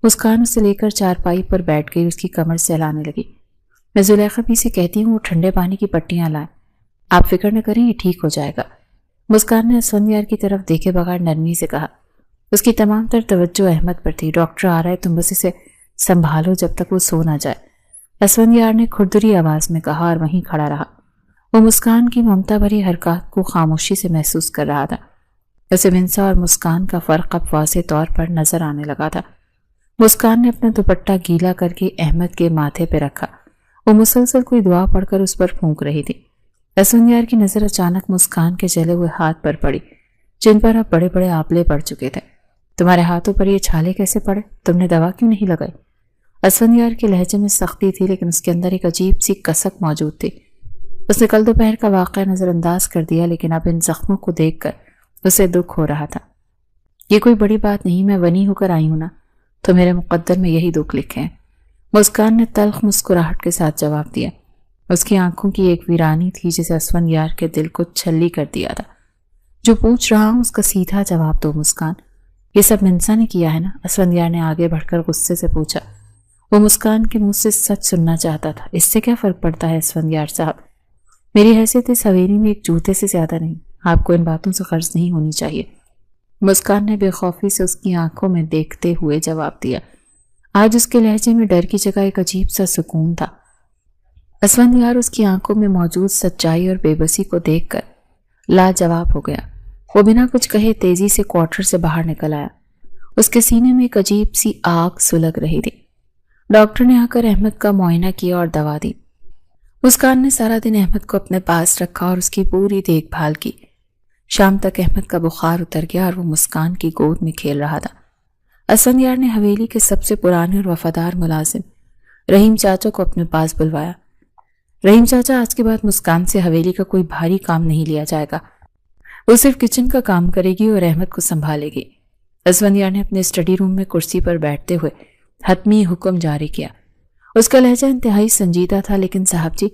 مسکان اسے لے کر چارپائی پر بیٹھ گئی، اس کی کمر سہلانے لگی۔ میں زلیخا بی سے کہتی ہوں وہ ٹھنڈے پانی کی پٹیاں لائیں، آپ فکر نہ کریں، یہ ٹھیک ہو جائے گا۔ مسکان نے اسفندیار کی طرف دیکھے بغیر نرمی سے کہا۔ اس کی تمام تر توجہ احمد پر تھی۔ ڈاکٹر آ رہا ہے، تم بس اسے سنبھالو جب تک وہ سو نہ جائے، اسفندیار نے کھردری آواز میں کہا اور وہیں کھڑا رہا۔ وہ مسکان کی ممتا بھری حرکات کو خاموشی سے محسوس کر رہا تھا۔ اسے منسا اور مسکان کا فرق اب واضح طور پر نظر آنے لگا تھا۔ مسکان نے اپنا دوپٹہ گیلا کر کے احمد کے ماتھے پہ رکھا۔ وہ مسلسل کوئی دعا پڑھ کر اس پر پھونک رہی تھی۔ اسفندیار کی نظر اچانک مسکان کے جلے ہوئے ہاتھ پر پڑی، جن پر اب بڑے بڑے آپلے پڑ چکے تھے۔ تمہارے ہاتھوں پر یہ چھالے کیسے پڑے؟ تم نے دوا کیوں نہیں لگائی؟ اسفندیار کے لہجے میں سختی تھی، لیکن اس کے اندر ایک عجیب سی کسک موجود تھی۔ اس نے کل دوپہر کا واقعہ نظر انداز کر دیا، لیکن اب ان زخموں کو دیکھ کر اسے دکھ ہو رہا تھا۔ یہ کوئی بڑی بات نہیں، میں ونی ہو کر آئی ہوں نا، تو میرے مقدر میں یہی دکھ لکھے ہیں، مسکان نے تلخ مسکراہٹ کے ساتھ جواب دیا۔ اس کی آنکھوں کی ایک ویرانی تھی جسے اسفندیار کے دل کو چھلی کر دیا تھا۔ جو پوچھ رہا ہوں اس کا سیدھا جواب دو مسکان، یہ سب منسا نے کیا ہے نا؟ اسفندیار نے آگے بڑھ کر غصے سے پوچھا۔ وہ مسکان کے منہ سے سچ سننا چاہتا تھا۔ اس سے کیا فرق پڑتا ہے اسفندیار صاحب؟ میری حیثیت اس حویلی میں ایک جوتے سے زیادہ نہیں، آپ کو ان باتوں سے غرض نہیں ہونی چاہیے، مسکان نے بے خوفی سے اس کی آنکھوں میں دیکھتے ہوئے جواب دیا۔ آج اس کے لہجے میں ڈر کی جگہ ایک عجیب سا سکون تھا۔ اسفندیار اس کی آنکھوں میں موجود سچائی اور بے بسی کو دیکھ کر لاجواب ہو گیا۔ وہ بنا کچھ کہے تیزی سے کوارٹر سے باہر نکل آیا۔ اس کے سینے میں ایک عجیب سی آگ سلگ رہی تھی۔ ڈاکٹر نے آ کر احمد کا معائنہ کیا اور دوا دی۔ مسکان نے سارا دن احمد کو اپنے پاس رکھا اور اس کی پوری دیکھ بھال کی۔ شام تک احمد کا بخار اتر گیا اور وہ مسکان کی گود میں کھیل رہا تھا۔ اسفندیار نے حویلی کے سب سے پرانے اور وفادار ملازم رحیم چاچا کو اپنے پاس بلوایا۔ رحیم چاچا، آج کے بعد مسکان سے حویلی کا کوئی بھاری کام نہیں لیا جائے گا، وہ صرف کچن کا کام کرے گی اور احمد کو سنبھالے گی۔ اسفندیار نے اپنے اسٹڈی روم میں کرسی پر بیٹھتے ہوئے حتمی حکم جاری کیا۔ اس کا لہجہ انتہائی سنجیدہ تھا، لیکن صاحب جی،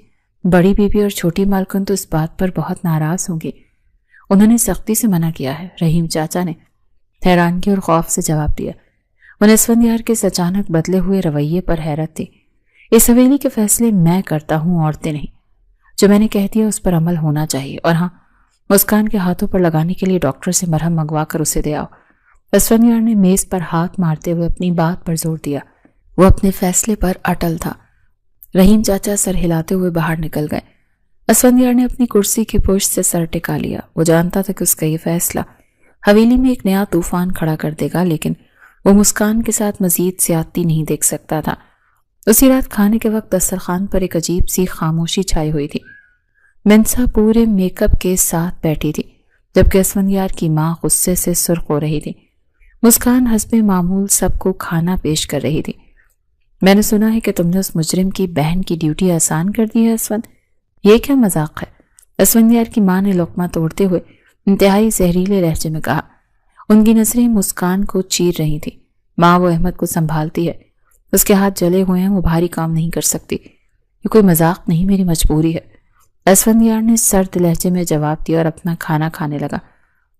بڑی بیوی اور چھوٹی مالکن تو اس بات پر بہت ناراض ہوں گی، انہوں نے سختی سے منع کیا ہے، رحیم چاچا نے حیرانگی اور خوف سے جواب دیا۔ انہیں اسفندیار کے اس اچانک بدلے ہوئے رویے پر حیرت تھی۔ اس حویلی کے فیصلے میں کرتا ہوں، عورتیں نہیں۔ جو میں نے کہہ دیا اس پر عمل ہونا چاہیے، اور ہاں، مسکان کے ہاتھوں پر لگانے کے لیے ڈاکٹر سے مرہم منگوا کر اسے دے آؤ۔ اسفندیار نے میز پر ہاتھ مارتے ہوئے اپنی بات پر زور دیا۔ وہ اپنے فیصلے پر اٹل تھا۔ رحیم چاچا سر ہلاتے ہوئے باہر نکل گئے۔ اسفندیار نے اپنی کرسی کی پشت سے سر ٹکا لیا۔ وہ جانتا تھا کہ اس کا یہ فیصلہ حویلی میں ایک نیا طوفان کھڑا کر دے گا، لیکن وہ مسکان کے ساتھ مزید زیادتی نہیں دیکھ سکتا تھا۔ اسی رات کھانے کے وقت دسترخوان پر ایک عجیب سی خاموشی چھائی ہوئی تھی۔ منسا پورے میک اپ کے ساتھ بیٹھی تھی، جبکہ اسفندیار کی ماں غصے سے سرخ ہو رہی تھی۔ مسکان حسب معمول سب کو کھانا پیش کر رہی تھی۔ میں نے سنا ہے کہ تم نے اس مجرم کی بہن کی ڈیوٹی آسان کر دی ہے اسفند، یہ کیا مذاق ہے؟ اسفندیار کی ماں نے لقمہ توڑتے ہوئے انتہائی زہریلے لہجے میں کہا۔ ان کی نظریں مسکان کو چیر رہی تھی۔ ماں، وہ احمد کو سنبھالتی ہے، اس کے ہاتھ جلے ہوئے ہیں، وہ بھاری کام نہیں کر سکتی، یہ کوئی مذاق نہیں، میری مجبوری ہے۔ اسفندیار نے سرد لہجے میں جواب دیا اور اپنا کھانا کھانے لگا۔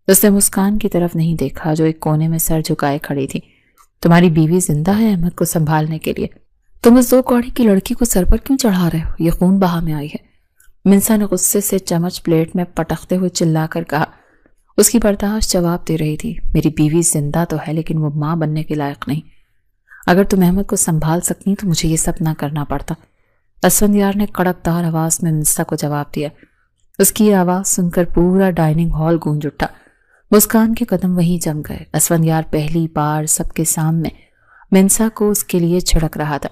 اس نے مسکان کی طرف نہیں دیکھا جو ایک کونے میں سر جھکائے کھڑی تھی۔ تمہاری بیوی زندہ ہے احمد کو سنبھالنے کے لیے، تم اس 2 کوڑی کی لڑکی کو سر پر کیوں چڑھا رہے ہو؟ یہ خون بہا میں آئی ہے۔ منسا نے غصے سے چمچ پلیٹ میں پٹکتے ہوئے چلا کر کہا۔ اس کی برداشت جواب دے رہی تھی، میری بیوی زندہ تو ہے لیکن وہ ماں بننے کے لائق نہیں۔ اگر تم احمد کو سنبھال سکتی تو مجھے یہ سب نہ کرنا پڑتا۔ اسفندیار نے کڑکدار آواز میں منسا کو جواب دیا۔ اس کی یہ آواز سن کر پورا ڈائننگ ہال گونج اٹھا۔ مسکان کے قدم وہیں جم گئے۔ اسفندیار پہلی بار سب کے سامنے منسا کو اس کے لیے چھڑک رہا تھا۔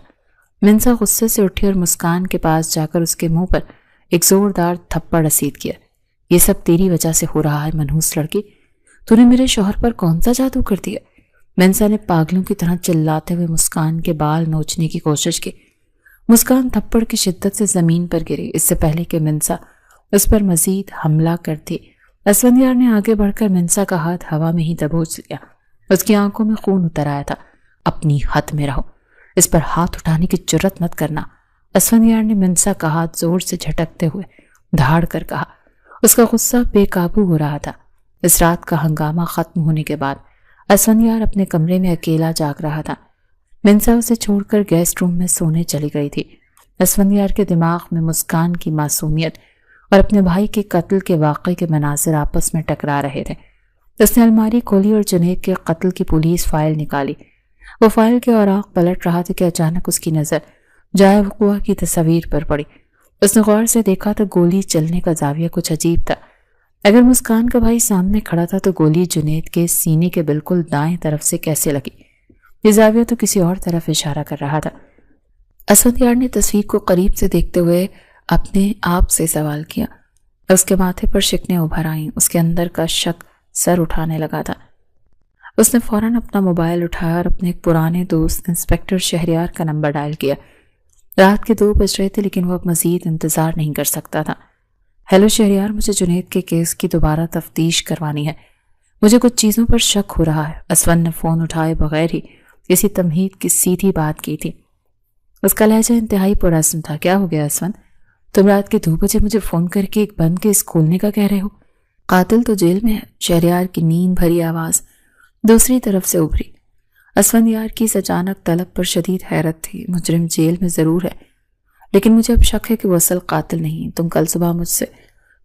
منسا غصے سے اٹھی اور مسکان کے پاس جا کر اس کے منہ پر ایک زوردار تھپڑ رسید کیا۔ یہ سب تیری وجہ سے ہو رہا ہے منحوس لڑکی، تو نے میرے شوہر پر کون سا جادو کر دیا؟ منسا نے پاگلوں کی طرح چلاتے ہوئے مسکان کے بال نوچنے کی کوشش کی۔ مسکان تھپڑ کی شدت سے زمین پر گری۔ اس سے پہلے کہ منسا اس پر مزید حملہ کرتی، اسفندیار نے آگے بڑھ کر منسا کا ہاتھ ہوا میں ہی دبوچ لیا۔ اس کی آنکھوں میں خون اتر آیا تھا۔ اپنی حد میں رہو، اس پر ہاتھ اٹھانے کی جرت مت کرنا، اسفندیار نے منسا کا ہاتھ زور سے جھٹکتے ہوئے دھاڑ کر کہا۔ اس کا غصہ بے قابو ہو رہا تھا۔ اس رات کا ہنگامہ ختم ہونے کے بعد اسفندیار اپنے کمرے میں اکیلا جاگ رہا تھا۔ منسا اسے چھوڑ کر گیسٹ روم میں سونے چلی گئی تھی۔ اسفندیار کے دماغ میں مسکان کی معصومیت اور اپنے بھائی کے قتل کے واقعے کے مناظر آپس میں ٹکرا رہے تھے۔ اس نے الماری کھولی اور جنید کے قتل کی پولیس فائل نکالی۔ وہ فائل کے اوراق پلٹ رہا تھا کہ اچانک اس کی نظر جائے وقوع کی تصویر پر پڑی۔ اس نے غور سے دیکھا تو گولی چلنے کا زاویہ کچھ عجیب تھا۔ اگر مسکان کا بھائی سامنے کھڑا تھا تو گولی جنید کے سینے کے بالکل دائیں طرف سے کیسے لگی؟ یہ زاویہ تو کسی اور طرف اشارہ کر رہا تھا۔ اسفندیار نے تصویر کو قریب سے دیکھتے ہوئے اپنے آپ سے سوال کیا۔ اس کے ماتھے پر شکنیں ابھر آئیں۔ اس کے اندر کا شک سر اٹھانے لگا تھا۔ اس نے فوراً اپنا موبائل اٹھایا اور اپنے ایک پرانے دوست انسپیکٹر شہریار کا نمبر ڈائل کیا۔ رات کے 2 بج رہے تھے لیکن وہ اب مزید انتظار نہیں کر سکتا تھا۔ ہیلو شہریار، مجھے جنید کے کیس کی دوبارہ تفتیش کروانی ہے، مجھے کچھ چیزوں پر شک ہو رہا ہے۔ اسفند نے فون اٹھائے بغیر ہی کسی تمہید کی سیدھی بات کی تھی۔ اس کا لہجہ انتہائی پرعزم تھا۔ کیا ہو گیا اسفند؟ تم رات کے 2 بجے مجھے فون کر کے ایک بند کیس کھولنے کا کہہ رہے ہو؟ قاتل تو جیل میں ہے، شہریار کی نیند بھری آواز دوسری طرف سے ابھری۔ اسفندیار کی اس اچانک طلب پر شدید حیرت تھی۔ مجرم جیل میں ضرور ہے، لیکن مجھے اب شک ہے کہ وہ اصل قاتل نہیں۔ تم کل صبح مجھ سے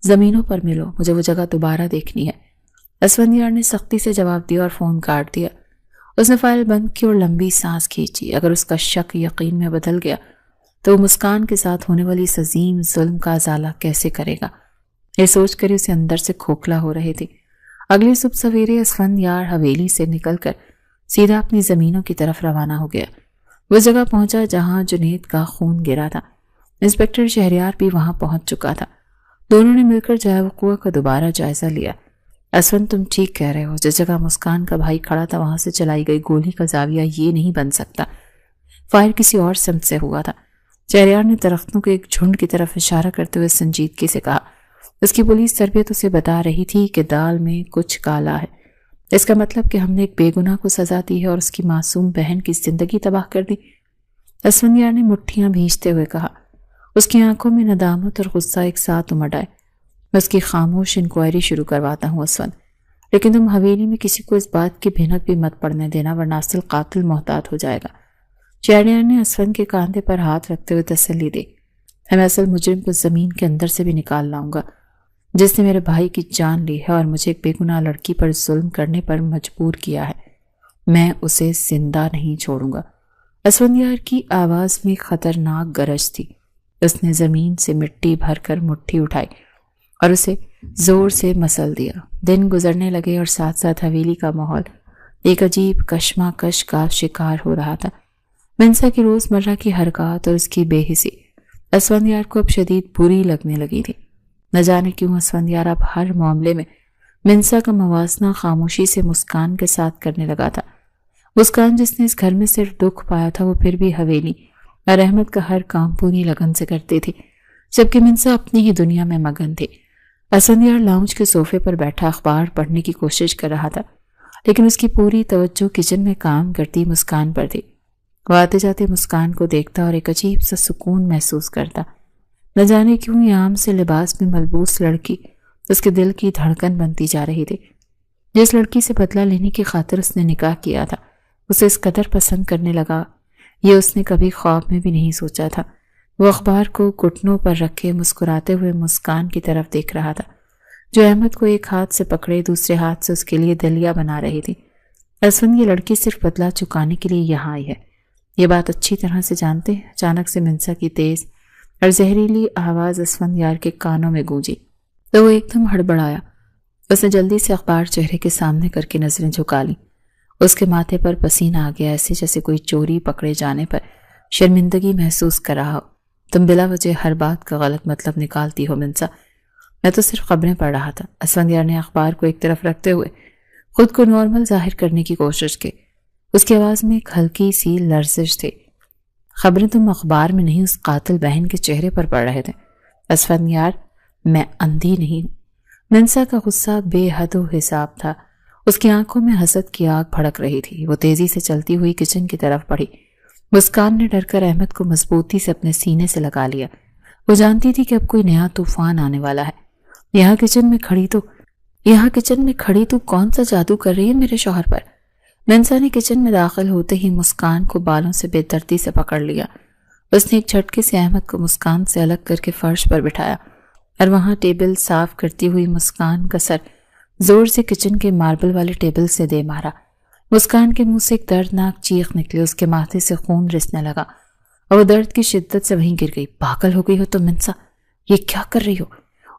زمینوں پر ملو، مجھے وہ جگہ دوبارہ دیکھنی ہے۔ اسفندیار نے سختی سے جواب دیا اور فون کاٹ دیا۔ اس نے فائل بند کی اور لمبی سانس کھینچی۔ اگر اس کا شک یقین میں بدل گیا تو وہ مسکان کے ساتھ ہونے والی اس عظیم ظلم کا ازالہ کیسے کرے گا؟ یہ سوچ کر اسے اندر سے کھوکھلا ہو رہے تھے۔ اگلی صبح سویرے اسفندیار حویلی سے نکل کر سیدھا اپنی زمینوں کی طرف روانہ ہو گیا۔ وہ جگہ پہنچا جہاں جنید کا خون گرا تھا۔ انسپکٹر شہریار بھی وہاں پہنچ چکا تھا۔ دونوں نے مل کر جائے وقوع کا دوبارہ جائزہ لیا۔ اسفند، تم ٹھیک کہہ رہے ہو، جس جگہ مسکان کا بھائی کھڑا تھا وہاں سے چلائی گئی گولی کا زاویہ یہ نہیں بن سکتا۔ فائر کسی اور سمت سے ہوا تھا۔ شہریار نے درختوں کے ایک جھنڈ کی طرف اشارہ کرتے ہوئے سنجیدگی سے کہا۔ اس کی پولیس تربیت اسے بتا رہی تھی کہ دال میں کچھ کالا ہے۔ اس کا مطلب کہ ہم نے ایک بے گناہ کو سزا دی ہے اور اس کی معصوم بہن کی زندگی تباہ کر دی۔ اسفندیار نے مٹھیاں بھیجتے ہوئے کہا۔ اس کی آنکھوں میں ندامت اور غصہ ایک ساتھ امڈ آئے۔ میں اس کی خاموش انکوائری شروع کرواتا ہوں اسفند، لیکن تم حویلی میں کسی کو اس بات کی بھنک بھی مت پڑنے دینا ورنہ اصل قاتل محتاط ہو جائے گا۔ شہریار نے اسفند کے کاندھے پر ہاتھ رکھتے ہوئے تسلی دی۔ میں اصل مجرم کو زمین کے اندر سے بھی نکال لاؤں گا جس نے میرے بھائی کی جان لی ہے اور مجھے ایک بے گناہ لڑکی پر ظلم کرنے پر مجبور کیا ہے۔ میں اسے زندہ نہیں چھوڑوں گا۔ اسفندیار کی آواز میں خطرناک گرج تھی۔ اس نے زمین سے مٹی بھر کر مٹھی اٹھائی اور اسے زور سے مسل دیا۔ دن گزرنے لگے اور ساتھ ساتھ حویلی کا ماحول ایک عجیب کشمکش کا شکار ہو رہا تھا۔ منسا کی روزمرہ کی حرکات اور اس کی بے حسی اسفندیار کو اب شدید بری لگنے لگی تھی۔ نہ جانے کیوں اسفندیار اب ہر معاملے میں منسا کا موازنہ خاموشی سے مسکان کے ساتھ کرنے لگا تھا۔ مسکان جس نے اس گھر میں صرف دکھ پایا تھا، وہ پھر بھی حویلی اور احمد کا ہر کام پوری لگن سے کرتی تھی، جبکہ منسا اپنی ہی دنیا میں مگن تھی۔ اسفندیار لاؤنج کے صوفے پر بیٹھا اخبار پڑھنے کی کوشش کر رہا تھا، لیکن اس کی پوری توجہ کچن میں کام کرتی مسکان پر تھی۔ وہ آتے جاتے مسکان کو دیکھتا اور ایک عجیب سا سکون محسوس کرتا۔ نہ جانے کیوں یہ عام سے لباس میں ملبوس لڑکی اس کے دل کی دھڑکن بنتی جا رہی تھی۔ جس لڑکی سے بدلہ لینے کی خاطر اس نے نکاح کیا تھا، اسے اس قدر پسند کرنے لگا، یہ اس نے کبھی خواب میں بھی نہیں سوچا تھا۔ وہ اخبار کو گھٹنوں پر رکھے مسکراتے ہوئے مسکان کی طرف دیکھ رہا تھا، جو احمد کو ایک ہاتھ سے پکڑے دوسرے ہاتھ سے اس کے لیے دلیا بنا رہی تھی۔ اسفند، یہ لڑکی صرف بدلہ چکانے کے لیے یہاں آئی ہے، یہ بات اچھی طرح سے جانتے ہیں۔ اچانک سے منسا کی تیز اور زہریلی آواز اسفندیار کے کانوں میں گونجی تو وہ ایک دم ہڑبڑایا۔ اس نے جلدی سے اخبار چہرے کے سامنے کر کے نظریں جھکا لیں۔ اس کے ماتھے پر پسینہ آ گیا، ایسے جیسے کوئی چوری پکڑے جانے پر شرمندگی محسوس کر رہا ہو۔ تم بلا وجہ ہر بات کا غلط مطلب نکالتی ہو منسا، میں تو صرف خبریں پڑھ رہا تھا۔ اسفندیار نے اخبار کو ایک طرف رکھتے ہوئے خود کو نارمل ظاہر کرنے کی کوشش کی۔ اس کی آواز میں ایک ہلکی سی لرزش تھی۔ خبریں تم اخبار میں نہیں، اس قاتل بہن کے چہرے پر پڑھ رہے تھے۔ اسفندیار، میں اندھی نہیں ہوں۔ منسا کا غصہ بے حد و حساب تھا۔ اس کی آنکھوں میں حسد کی آگ بھڑک رہی تھی۔ وہ تیزی سے چلتی ہوئی کچن کی طرف بڑھی۔ مسکان نے ڈر کر احمد کو مضبوطی سے اپنے سینے سے لگا لیا۔ وہ جانتی تھی کہ اب کوئی نیا طوفان آنے والا ہے۔ یہاں کچن میں کھڑی تو کون سا جادو کر رہی ہے میرے شوہر پر؟ منسا نے کچن میں داخل ہوتے ہی مسکان کو بالوں سے بے دردی سے پکڑ لیا۔ اس نے ایک جھٹکے سے احمد کو مسکان سے الگ کر کے فرش پر بٹھایا اور وہاں ٹیبل صاف کرتی ہوئی مسکان کا سر زور سے کچن کے ماربل والے ٹیبل سے دے مارا۔ مسکان کے منہ سے ایک دردناک چیخ نکلی، اس کے ماتھے سے خون رسنے لگا اور وہ درد کی شدت سے وہیں گر گئی۔ پاگل ہو گئی ہو تم منسا، یہ کیا کر رہی ہو؟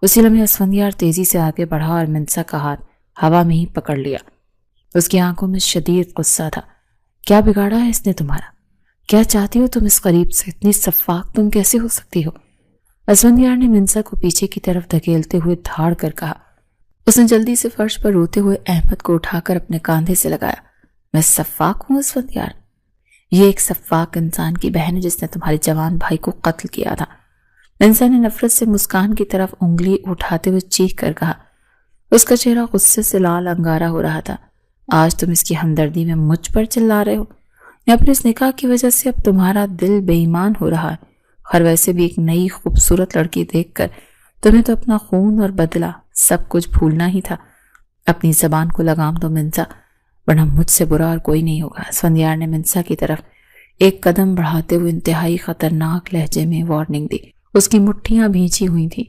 اسی لمحے اسفندیار تیزی سے آگے بڑھا اور منسا کا ہاتھ ہوا میں ہی پکڑ لیا۔ اس کی آنکھوں میں شدید غصہ تھا۔ کیا بگاڑا ہے اس نے تمہارا؟ کیا چاہتی ہو تم اس غریب سے؟ اتنی شفاق تم کیسے ہو سکتی ہو؟ اسفندیار نے منسا کو پیچھے کی طرف دھکیلتے ہوئے دھاڑ کر کہا۔ اس نے جلدی سے فرش پر روتے ہوئے احمد کو اٹھا کر اپنے کاندھے سے لگایا۔ میں شفاق ہوں اسفندیار؟ یہ ایک شفاق انسان کی بہن ہے جس نے تمہارے جوان بھائی کو قتل کیا تھا۔ منسا نے نفرت سے مسکان کی طرف انگلی اٹھاتے ہوئے چیخ کر کہا۔ اس کا چہرہ غصے سے لال انگارا ہو رہا تھا۔ آج تم اس کی ہمدردی میں مجھ پر چلا رہے ہو یا پھر اس نکاح کی وجہ سے اب تمہارا دل بے ایمان ہو رہا ہے؟ اور ویسے بھی ایک نئی خوبصورت لڑکی دیکھ کر تمہیں تو اپنا خون اور بدلہ سب کچھ بھولنا ہی تھا۔ اپنی زبان کو لگام دو منسا، ورنہ مجھ سے برا اور کوئی نہیں ہوگا۔ اسفندیار نے منسا کی طرف ایک قدم بڑھاتے ہوئے انتہائی خطرناک لہجے میں وارننگ دی۔ اس کی مٹھیاں بھینچی ہوئی تھیں۔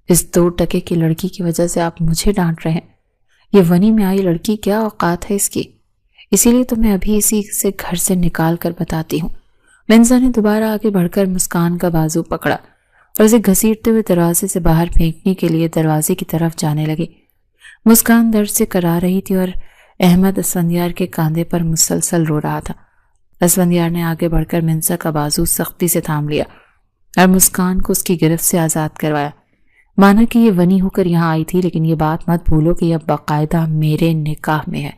اس 2 ٹکے کی لڑکی کی وجہ سے آپ مجھے ڈانٹ رہے ہیں؟ یہ ونی میں آئی لڑکی کیا اوقات ہے اس کی؟ اسی لیے تو میں ابھی اسی سے گھر سے نکال کر بتاتی ہوں، منسا نے دوبارہ آگے بڑھ کر مسکان کا بازو پکڑا اور اسے گھسیٹتے ہوئے دروازے سے باہر پھینکنے کے لیے دروازے کی طرف جانے لگی۔ مسکان درد سے کرا رہی تھی اور احمد اسفندیار کے کاندھے پر مسلسل رو رہا تھا۔ اسفندیار نے آگے بڑھ کر منسا کا بازو سختی سے تھام لیا اور مسکان کو اس کی گرفت سے آزاد کروایا، مانا کہ یہ ونی ہو کر یہاں آئی تھی، لیکن یہ بات مت بھولو کہ یہ باقاعدہ میرے نکاح میں ہے۔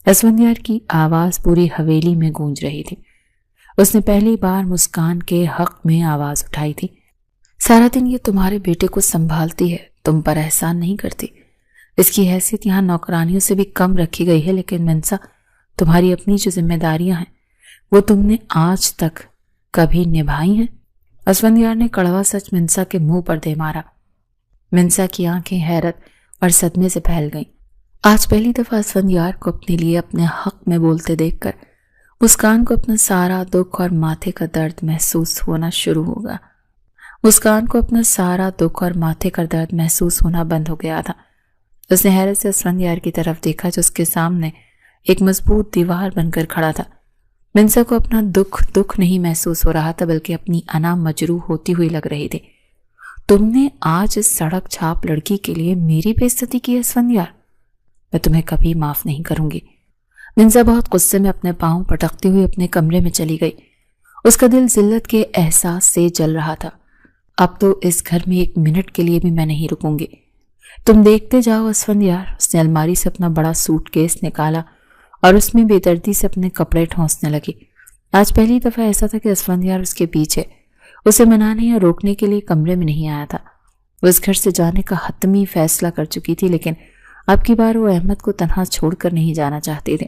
اسفندیار کی آواز پوری حویلی میں گونج رہی تھی۔ اس نے پہلی بار مسکان کے حق میں آواز اٹھائی تھی۔ سارا دن یہ تمہارے بیٹے کو سنبھالتی ہے، تم پر احسان نہیں کرتی۔ اس کی حیثیت یہاں نوکرانیوں سے بھی کم رکھی گئی ہے، لیکن منسا تمہاری اپنی جو ذمہ داریاں ہیں وہ تم نے آج تک کبھی نبھائی ہیں؟ اسفندیار نے کڑوا سچ منسا کے منہ پر دے مارا۔ منسا کی آنکھیں حیرت اور صدمے سے پھیل گئیں۔ آج پہلی دفعہ اسفندیار کو اپنے لیے اپنے حق میں بولتے دیکھ کر مسکان کو اپنا سارا دکھ اور ماتھے کا درد محسوس ہونا شروع ہوگا۔ مسکان کو اپنا سارا دکھ اور ماتھے کا درد محسوس ہونا بند ہو گیا تھا۔ اس نے حیرت سے اسفندیار کی طرف دیکھا جو اس کے سامنے ایک مضبوط دیوار بن کر کھڑا تھا۔ منسا کو اپنا دکھ نہیں محسوس ہو رہا تھا، بلکہ اپنی انا مجروح ہوتی ہوئی لگ رہی تھی۔ تم نے آج اس سڑک چھاپ لڑکی کے لیے میری بے عزتی کی ہے اسفندیار، میں تمہیں کبھی معاف نہیں کروں گی۔ منسا بہت غصے میں اپنے پاؤں پٹکتی ہوئی اپنے کمرے میں چلی گئی۔ اس کا دل ذلت کے احساس سے جل رہا تھا۔ اب تو اس گھر میں ایک منٹ کے لیے بھی میں نہیں رکوں گی۔ تم دیکھتے جاؤ اسفندیار۔ اس نے الماری سے اپنا بڑا سوٹ کیس نکالا اور اس میں بے دردی سے اپنے کپڑے ٹھونسنے لگی۔ آج پہلی دفعہ ایسا تھا کہ اسفندیار اس کے پیچھے اسے منانے یا روکنے کے لیے کمرے میں نہیں آیا تھا۔ وہ اس گھر سے جانے کا حتمی فیصلہ کر چکی تھی، لیکن اب کی بار وہ احمد کو تنہا چھوڑ کر نہیں جانا چاہتے تھے۔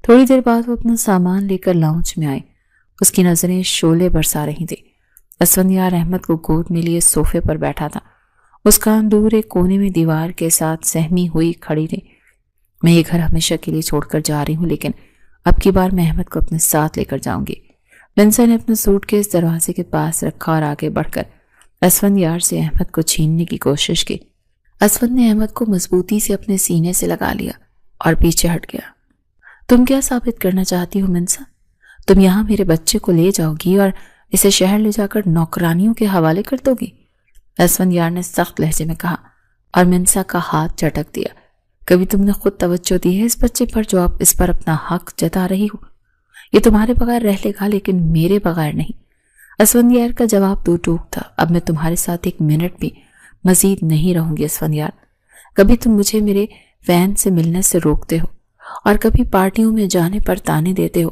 تھوڑی دیر بعد وہ اپنا سامان لے کر لاؤنج میں آئے۔ اس کی نظریں شعلے برسا رہی تھیں۔ اسفندیار احمد کو گود میں لیے صوفے پر بیٹھا تھا۔ مسکان دور ایک کونے میں دیوار کے ساتھ سہمی ہوئی کھڑی تھی۔ میں یہ گھر ہمیشہ کے لیے چھوڑ کر جا رہی ہوں، لیکن اب کی بار میں احمد کو اپنے ساتھ لے کر جاؤں گی۔ منسا نے اپنا سوٹ کیس دروازے کے پاس رکھا اور آگے بڑھ کر اسفندیار سے احمد کو چھیننے کی کوشش کی۔ اسفند نے احمد کو مضبوطی سے اپنے سینے سے لگا لیا اور پیچھے ہٹ گیا۔ تم کیا ثابت کرنا چاہتی ہو منسا؟ تم یہاں میرے بچے کو لے جاؤ گی اور اسے شہر لے جا کر نوکرانیوں کے حوالے کر دو گی؟ اسفندیار نے سخت لہجے میں کہا اور منسا کا ہاتھ جھٹک دیا۔ کبھی تم نے خود توجہ دی ہے اس بچے پر جو اب اس پر اپنا حق جتا رہی ہو؟ یہ تمہارے بغیر رہ لے گا، لیکن میرے بغیر نہیں۔ اسفندیار کا جواب دو ٹوک تھا۔ اب میں تمہارے ساتھ ایک منٹ بھی مزید نہیں رہوں گی اسفندیار۔ کبھی تم مجھے میرے فین سے ملنے سے روکتے ہو اور کبھی پارٹیوں میں جانے پر تانے دیتے ہو۔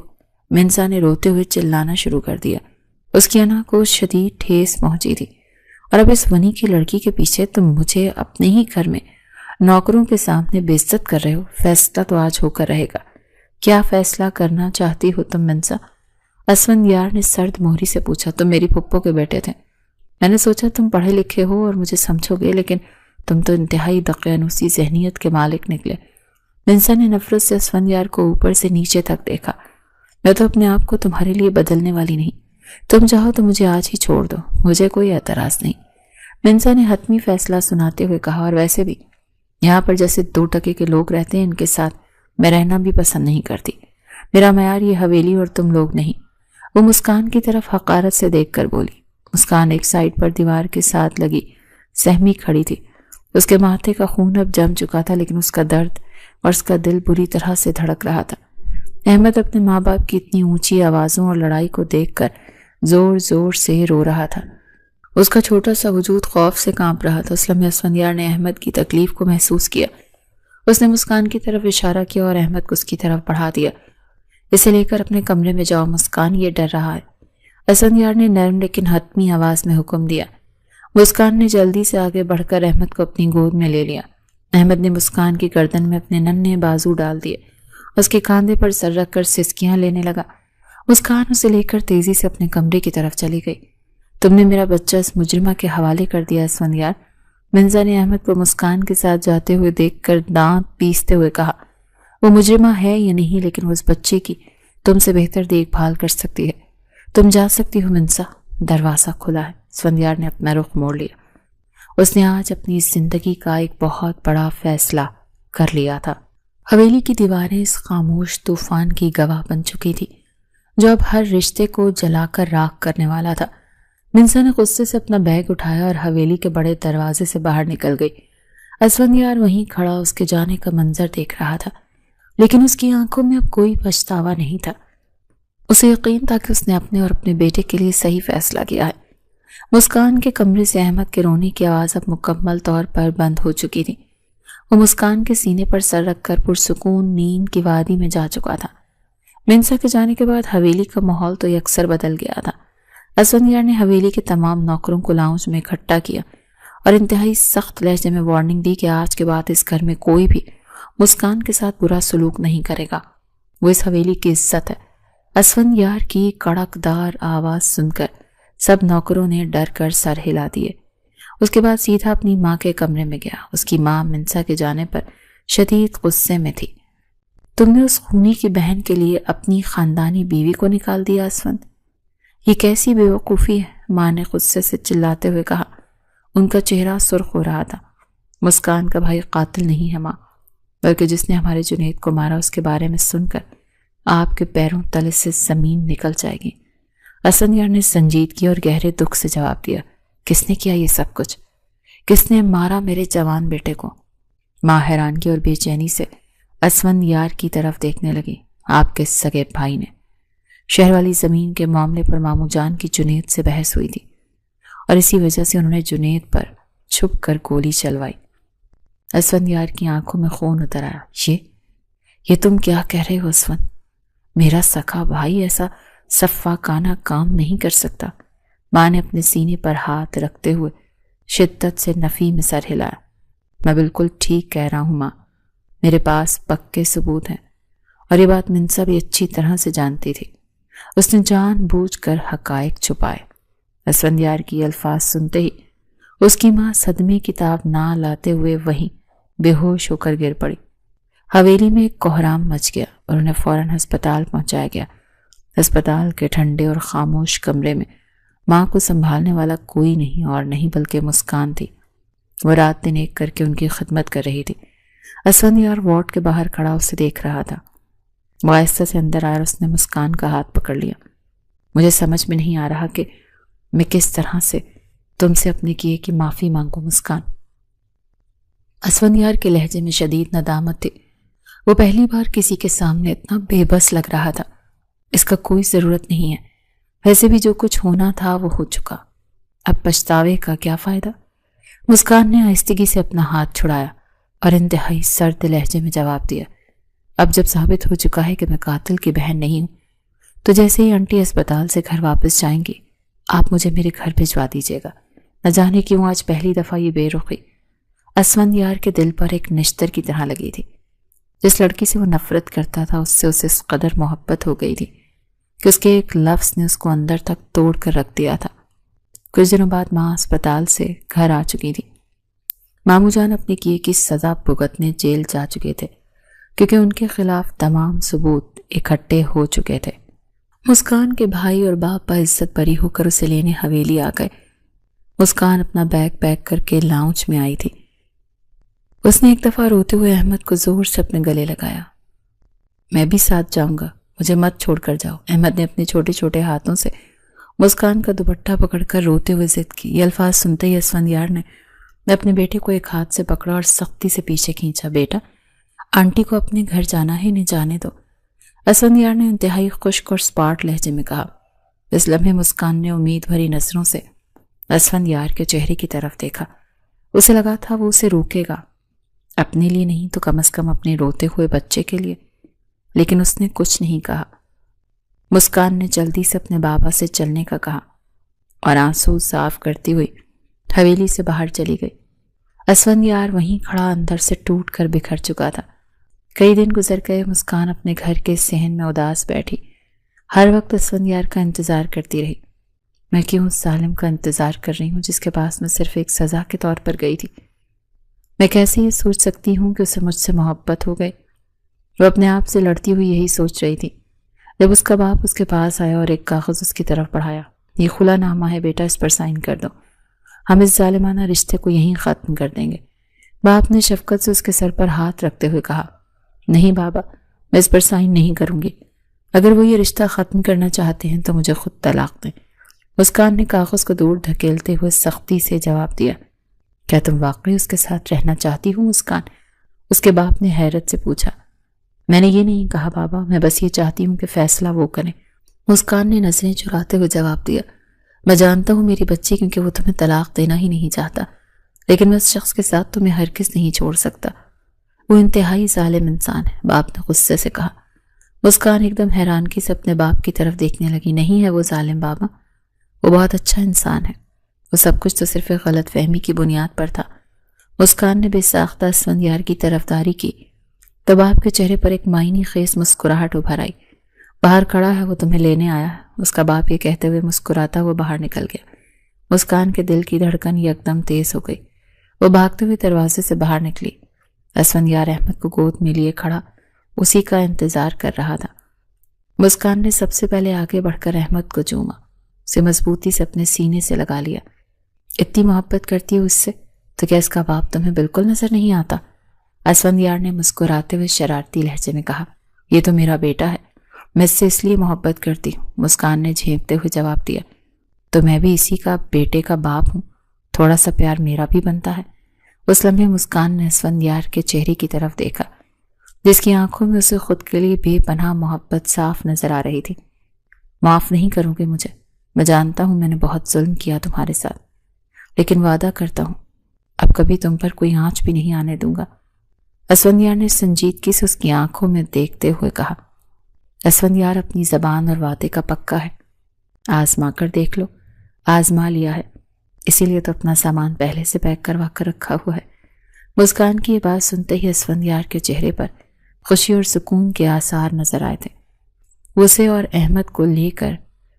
منسا نے روتے ہوئے چلانا شروع کر دیا۔ اس کی انا کو شدید ٹھیس پہنچی تھی۔ اور اب اس ونی کی لڑکی کے پیچھے تم مجھے اپنے ہی گھر میں نوکروں کے سامنے بے عزت کر رہے ہو۔ فیصلہ تو آج ہو کر رہے گا۔ کیا فیصلہ کرنا چاہتی ہو تم منسا؟ اسفندیار نے سرد مہری سے پوچھا۔ تم میری پھپھو کے بیٹے تھے۔ میں نے سوچا تم پڑھے لکھے ہو اور مجھے سمجھو گے، لیکن تم تو انتہائی دقیانوسی ذہنیت کے مالک نکلے۔ منسا نے نفرت سے اسفندیار کو اوپر سے نیچے تک دیکھا۔ میں تو اپنے آپ کو تمہارے لیے بدلنے والی نہیں۔ تم چاہو تو مجھے آج ہی چھوڑ دو، مجھے کوئی اعتراض نہیں۔ منسا نے حتمی فیصلہ سناتے ہوئے کہا، اور ویسے بھی یہاں پر جیسے 2 ٹکے کے لوگ رہتے ہیں ان کے ساتھ میں رہنا بھی پسند نہیں کرتی۔ میرا معیار یہ حویلی اور تم لوگ نہیں۔ وہ مسکان کی طرف حقارت سے دیکھ کر بولی۔ مسکان ایک سائڈ پر دیوار کے ساتھ لگی سہمی کھڑی تھی۔ اس کے ماتھے کا خون اب جم چکا تھا، لیکن اس کا درد اور اس کا دل بری طرح سے دھڑک رہا تھا۔ احمد اپنے ماں باپ کی اتنی اونچی آوازوں اور لڑائی کو دیکھ کر زور زور سے رو رہا تھا۔ اس کا چھوٹا سا وجود خوف سے کانپ رہا تھا۔ اس لمحے اسفندیار نے احمد کی تکلیف کو محسوس کیا۔ اس نے مسکان کی طرف اشارہ کیا اور احمد کو اس کی طرف بڑھا دیا۔ اسے لے کر اپنے کمرے میں جاؤ مسکان، یہ ڈر رہا ہے۔ اسفندیار نے نرم لیکن حتمی آواز میں حکم دیا۔ مسکان نے جلدی سے آگے بڑھ کر احمد کو اپنی گود میں لے لیا۔ احمد نے مسکان کی گردن میں اپنے ننھے بازو ڈال دیے۔ اس کے کاندھے پر سر رکھ کر سسکیاں لینے لگا۔ مسکان اسے لے کر تیزی سے اپنے کمرے کی طرف چلی گئی۔ تم نے میرا بچہ اس مجرمہ کے حوالے کر دیا اسفندیار، منسا نے احمد کو مسکان کے ساتھ جاتے ہوئے دیکھ کر دانت پیستے ہوئے کہا۔ وہ مجرمہ ہے یا نہیں، لیکن وہ اس بچے کی تم سے بہتر دیکھ بھال کر سکتی ہے۔ تم جا سکتی ہو منسا، دروازہ کھلا ہے۔ اسفندیار نے اپنا رخ موڑ لیا۔ اس نے آج اپنی زندگی کا ایک بہت بڑا فیصلہ کر لیا تھا۔ حویلی کی دیواریں اس خاموش طوفان کی گواہ بن چکی تھی۔ جو اب ہر رشتے کو جلا کر راکھ کرنے والا تھا۔ منسا نے غصے سے اپنا بیگ اٹھایا اور حویلی کے بڑے دروازے سے باہر نکل گئی۔ اسفندیار وہیں کھڑا اس کے جانے کا منظر دیکھ رہا تھا، لیکن اس کی آنکھوں میں اب کوئی پچھتاوا نہیں تھا۔ اسے یقین تھا کہ اس نے اپنے اور اپنے بیٹے کے لیے صحیح فیصلہ کیا ہے۔ مسکان کے کمرے سے احمد کے رونے کی آواز اب مکمل طور پر بند ہو چکی تھی۔ وہ مسکان کے سینے پر سر رکھ کر پرسکون نیند کی وادی میں جا چکا تھا۔ منسا کے جانے کے بعد حویلی کا ماحول تو یکسر بدل گیا تھا۔ اسفندیار نے حویلی کے تمام نوکروں کو لاؤنج میں اکٹھا کیا اور انتہائی سخت لہجے میں وارننگ دی کہ آج کے بعد اس گھر میں کوئی بھی مسکان کے ساتھ برا سلوک نہیں کرے گا۔ وہ اس حویلی کی عزت ہے۔ اسفندیار کی کڑکدار آواز سن کر سب نوکروں نے ڈر کر سر ہلا دیے۔ اس کے بعد سیدھا اپنی ماں کے کمرے میں گیا۔ اس کی ماں منسا کے جانے پر شدید غصے میں تھی۔ تم نے اس خونی کی بہن کے لیے اپنی خاندانی بیوی کو نکال دیا اسفند، یہ کیسی بے وقوفی ہے؟ ماں نے غصے سے چلاتے ہوئے کہا۔ ان کا چہرہ سرخ ہو رہا تھا۔ مسکان کا بھائی قاتل نہیں ہے ماں، بلکہ جس نے ہمارے جنید کو مارا اس کے بارے میں سن کر آپ کے پیروں تلے سے زمین نکل جائے گی۔ اسفندیار نے سنجیدگی اور گہرے دکھ سے جواب دیا۔ کس نے کیا یہ سب کچھ؟ کس نے مارا میرے جوان بیٹے کو؟ ماں حیرانگی اور بے چینی سے اسفندیار کی طرف دیکھنے لگی۔ آپ کے سگے بھائی نے۔ شہر والی زمین کے معاملے پر ماموں جان کی جنید سے بحث ہوئی تھی اور اسی وجہ سے انہوں نے جنید پر چھپ کر گولی چلوائی۔ اسفندیار کی آنکھوں میں خون اتر آیا۔ یہ تم کیا کہہ رہے ہو اسفند؟ میرا سکا بھائی ایسا سفاکانہ کام نہیں کر سکتا۔ ماں نے اپنے سینے پر ہاتھ رکھتے ہوئے شدت سے نفی میں سر ہلایا۔ میں بالکل ٹھیک کہہ رہا ہوں ماں، میرے پاس پکے ثبوت ہیں، اور یہ بات منسا بھی اچھی طرح سے جانتی تھی۔ اس نے جان بوجھ کر حقائق چھپائے۔ اسفندیار کی الفاظ سنتے ہی اس کی ماں صدمے کی تاب نہ لاتے ہوئے وہیں بے ہوش ہو کر گر پڑی۔ حویلی میں ایک کوہرام مچ گیا اور انہیں فوراً ہسپتال پہنچایا گیا۔ ہسپتال کے ٹھنڈے اور خاموش کمرے میں ماں کو سنبھالنے والا کوئی نہیں اور نہیں بلکہ مسکان تھی۔ وہ رات دن ایک کر کے ان کی خدمت کر رہی تھی۔ اسفندیار وارڈ کے باہر کھڑا اسے دیکھ رہا تھا۔ وہ آہستہ سے اندر آیا اور اس نے مسکان کا ہاتھ پکڑ لیا۔ مجھے سمجھ میں نہیں آ رہا کہ میں کس طرح سے تم سے اپنے کیے کی معافی مانگوں مسکان۔ اسفندیار کے لہجے میں شدید ندامت تھی۔ وہ پہلی بار کسی کے سامنے اتنا بے بس لگ رہا تھا۔ اس کا کوئی ضرورت نہیں ہے، ویسے بھی جو کچھ ہونا تھا وہ ہو چکا، اب پچھتاوے کا کیا فائدہ؟ مسکان نے آہستگی سے اپنا ہاتھ چھڑایا اور انتہائی سرد لہجے میں جواب دیا۔ اب جب ثابت ہو چکا ہے کہ میں قاتل کی بہن نہیں ہوں، تو جیسے ہی آنٹی اسپتال سے گھر واپس جائیں گی آپ مجھے میرے گھر بھجوا دیجیے گا۔ نہ جانے کیوں آج پہلی دفعہ یہ بے رخی اسفندیار کے دل پر ایک نشتر کی طرح لگی تھی۔ جس لڑکی سے وہ نفرت کرتا تھا اس سے اسے اس قدر محبت ہو گئی تھی کہ اس کے ایک لفظ نے اس کو اندر تک توڑ کر رکھ دیا تھا۔ کچھ دنوں بعد ماں اسپتال سے گھر آ چکی تھی۔ ماموں جان اپنے کیے کی سزا بھگتنے جیل جا چکے تھے کیونکہ ان کے خلاف تمام ثبوت اکٹھے ہو چکے تھے۔ مسکان کے بھائی اور باپ بعزت بری ہو کر اسے لینے حویلی آ گئے۔ مسکان اپنا بیگ پیک کر کے لاؤنج میں آئی تھی۔ اس نے ایک دفعہ روتے ہوئے احمد کو زور سے اپنے گلے لگایا۔ میں بھی ساتھ جاؤں گا، مجھے مت چھوڑ کر جاؤ۔ احمد نے اپنے چھوٹے چھوٹے ہاتھوں سے مسکان کا دوپٹہ پکڑ کر روتے ہوئے ضد کی۔ یہ الفاظ سنتے ہی اسفندیار نے اپنے بیٹے کو ایک ہاتھ سے پکڑا اور سختی سے پیچھے کھینچا۔ بیٹا، آنٹی کو اپنے گھر جانا ہے، انہیں جانے دو، اسفندیار نے انتہائی خشک اور سپاٹ لہجے میں کہا۔ اس لمحے مسکان نے امید بھری نظروں سے اسفندیار کے چہرے کی طرف دیکھا۔ اسے لگا تھا وہ اسے روکے گا، اپنے لیے نہیں تو کم از کم اپنے روتے ہوئے بچے کے لیے، لیکن اس نے کچھ نہیں کہا۔ مسکان نے جلدی سے اپنے بابا سے چلنے کا کہا اور آنسو صاف کرتی ہوئی حویلی سے باہر چلی گئی۔ اسفندیار وہیں کھڑا اندر سے ٹوٹ کر بکھر چکا تھا۔ کئی دن گزر گئے۔ مسکان اپنے گھر کے صحن میں اداس بیٹھی، ہر وقت اسفندیار کا انتظار کرتی رہی۔ میں کیوں اس ظالم کا انتظار کر رہی ہوں جس کے پاس میں صرف ایک سزا کے طور پر گئی تھی؟ میں کیسے یہ سوچ سکتی ہوں کہ اسے مجھ سے محبت ہو گئی؟ وہ اپنے آپ سے لڑتی ہوئی یہی سوچ رہی تھی جب اس کا باپ اس کے پاس آیا اور ایک کاغذ اس کی طرف بڑھایا۔ یہ خلا نامہ ہے بیٹا، اس پر سائن کر دو، ہم اس ظالمانہ رشتے کو یہیں ختم کر دیں گے۔ باپ نے شفقت سے اس کے سر پر ہاتھ رکھتے ہوئے کہا۔ نہیں بابا، میں اس پر سائن نہیں کروں گی۔ اگر وہ یہ رشتہ ختم کرنا چاہتے ہیں تو مجھے خود طلاق دیں۔ مسکان نے کاغذ کو دور دھکیلتے ہوئے سختی سے جواب دیا۔ کیا تم واقعی اس کے ساتھ رہنا چاہتی ہو مسکان؟ اس کے باپ نے حیرت سے پوچھا۔ میں نے یہ نہیں کہا بابا، میں بس یہ چاہتی ہوں کہ فیصلہ وہ کریں۔ مسکان نے نظریں چراتے ہوئے جواب دیا۔ میں جانتا ہوں میری بچی، کیونکہ وہ تمہیں طلاق دینا ہی نہیں چاہتا، لیکن میں اس شخص کے ساتھ تمہیں ہرگز نہیں چھوڑ سکتا۔ وہ انتہائی ظالم انسان ہے، باپ نے غصے سے کہا۔ مسکان ایک دم حیرانگی سے اپنے باپ کی طرف دیکھنے لگی۔ نہیں ہے وہ ظالم بابا، وہ بہت اچھا انسان ہے۔ وہ سب کچھ تو صرف ایک غلط فہمی کی بنیاد پر تھا۔ مسکان نے بے ساختہ اسفندیار کی طرفداری کی تو باپ کے چہرے پر ایک معنی خیز مسکراہٹ ابھر آئی۔ باہر کھڑا ہے، وہ تمہیں لینے آیا ہے، اس کا باپ یہ کہتے ہوئے مسکراتا ہوا باہر نکل گیا۔ مسکان کے دل کی دھڑکن یکدم تیز ہو گئی۔ وہ بھاگتے ہوئے دروازے سے باہر نکلی۔ اسفندیار احمد کو گود میں لیے کھڑا اسی کا انتظار کر رہا تھا۔ مسکان نے سب سے پہلے آگے بڑھ کر احمد کو چوما، اسے مضبوطی سے اپنے سینے سے لگا لیا۔ اتنی محبت کرتی ہو اس سے تو کیا اس کا باپ تمہیں بالکل نظر نہیں آتا؟ اسفندیار نے مسکراتے ہوئے شرارتی لہجے میں کہا۔ یہ تو میرا بیٹا ہے، میں اس سے اس لیے محبت کرتی ہوں، مسکان نے جھینکتے ہوئے جواب دیا۔ تو میں بھی اسی کا بیٹے کا باپ ہوں، تھوڑا سا پیار میرا بھی بنتا ہے۔ اس لمحے مسکان نے اسفندیار کے چہرے کی طرف دیکھا، جس کی آنکھوں میں اسے خود کے لیے بے پناہ محبت صاف نظر آ رہی تھی۔ معاف نہیں کروں گے مجھے، میں جانتا ہوں میں نے بہت ظلم کیا تمہارے ساتھ، لیکن وعدہ کرتا ہوں اب کبھی تم پر کوئی آنچ بھی نہیں آنے دوں گا۔ اسفندیار نے سنجیدگی سے اس کی آنکھوں میں دیکھتے ہوئے کہا۔ اسفندیار اپنی زبان اور وعدے کا پکا ہے، آزما کر دیکھ لو۔ آزما لیا ہے، اسی لیے تو اپنا سامان پہلے سے پیک کروا کر رکھا ہوا ہے۔ مسکان کی یہ بات سنتے ہی اسفندیار کے چہرے پر خوشی اور سکون کے آثار نظر آئے تھے۔ وہ اسے اور احمد کو لے کر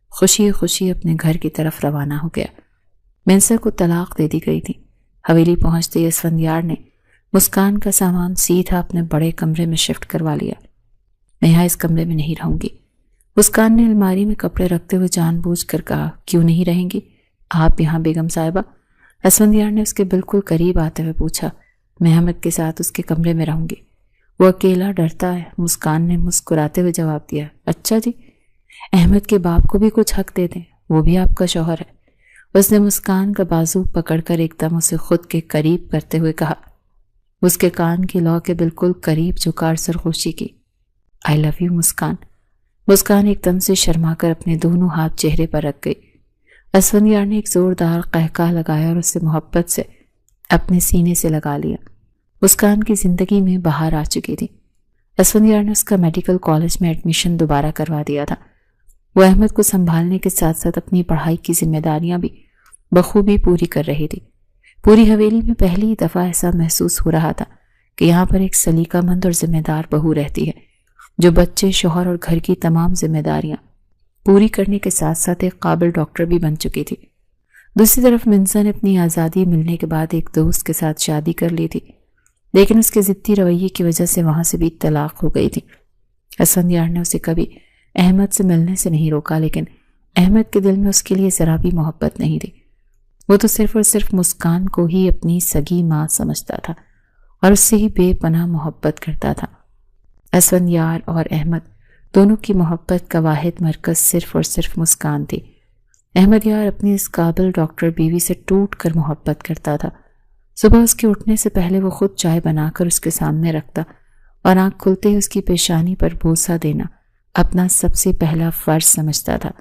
خوشی خوشی اپنے گھر کی طرف روانہ ہو گیا۔ منصر کو طلاق دے دی گئی تھی۔ حویلی پہنچتے ہی اسفندیار نے مسکان کا سامان سیدھا اپنے بڑے کمرے میں شفٹ کروا لیا۔ میں یہاں اس کمرے میں نہیں رہوں گی، مسکان نے الماری میں کپڑے رکھتے ہوئے جان بوجھ کر کہا۔ کیوں نہیں رہیں گی آپ یہاں بیگم صاحبہ؟ اسفندیار نے اس کے بالکل قریب آتے ہوئے پوچھا۔ میں احمد کے ساتھ اس کے کمرے میں رہوں گی، وہ اکیلا ڈرتا ہے، مسکان نے مسکراتے ہوئے جواب دیا۔ اچھا جی، احمد کے باپ کو بھی کچھ حق دے دیں، وہ بھی آپ کا شوہر ہے۔ اس نے مسکان کا بازو پکڑ کر ایک دم اسے خود کے قریب کرتے ہوئے کہا۔ اس کے کان کی لو کے بالکل قریب جھکار سرخوشی کی۔ آئی لو یو مسکان۔ مسکان ایک دم سے شرما کر اپنے دونوں ہاتھ چہرے پر رکھ گئی۔ اسفندیار نے ایک زوردار قہقہ لگایا اور اسے محبت سے اپنے سینے سے لگا لیا۔ مسکان کی زندگی میں بہار آ چکی تھی۔ اسفندیار نے اس کا میڈیکل کالج میں ایڈمیشن دوبارہ کروا دیا تھا۔ وہ احمد کو سنبھالنے کے ساتھ ساتھ اپنی پڑھائی کی ذمہ داریاں بھی بخوبی پوری کر رہی تھی۔ پوری حویلی میں پہلی دفعہ ایسا محسوس ہو رہا تھا کہ یہاں پر ایک سلیقہ مند اور ذمہ دار بہو رہتی ہے، جو بچے، شوہر اور گھر کی تمام ذمہ داریاں پوری کرنے کے ساتھ ساتھ ایک قابل ڈاکٹر بھی بن چکی تھی۔ دوسری طرف منصر نے اپنی آزادی ملنے کے بعد ایک دوست کے ساتھ شادی کر لی تھی، لیکن اس کے ضدی رویے کی وجہ سے وہاں سے بھی طلاق ہو گئی تھی۔ اسفندیار نے اسے کبھی احمد سے ملنے سے نہیں روکا، لیکن احمد کے دل میں اس کے لیے ذرا بھی محبت نہیں تھی۔ وہ تو صرف اور صرف مسکان کو ہی اپنی سگی ماں سمجھتا تھا اور اس سے ہی بے پناہ محبت کرتا تھا۔ اسفندیار اور احمد دونوں کی محبت کا واحد مرکز صرف اور صرف مسکان تھی۔ احمد یار اپنی اس قابل ڈاکٹر بیوی سے ٹوٹ کر محبت کرتا تھا۔ صبح اس کے اٹھنے سے پہلے وہ خود چائے بنا کر اس کے سامنے رکھتا اور آنکھ کھلتے ہی اس کی پیشانی پر بوسہ دینا اپنا سب سے پہلا فرض سمجھتا تھا۔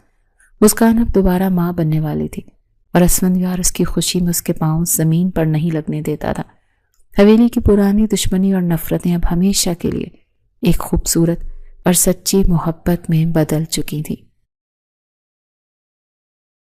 مسکان اب دوبارہ ماں بننے والی تھی اور اسفندیار اس کی خوشی میں اس کے پاؤں زمین پر نہیں لگنے دیتا تھا۔ حویلی کی پرانی دشمنی اور نفرتیں اب ہمیشہ کے لیے ایک خوبصورت اور سچی محبت میں بدل چکی تھی۔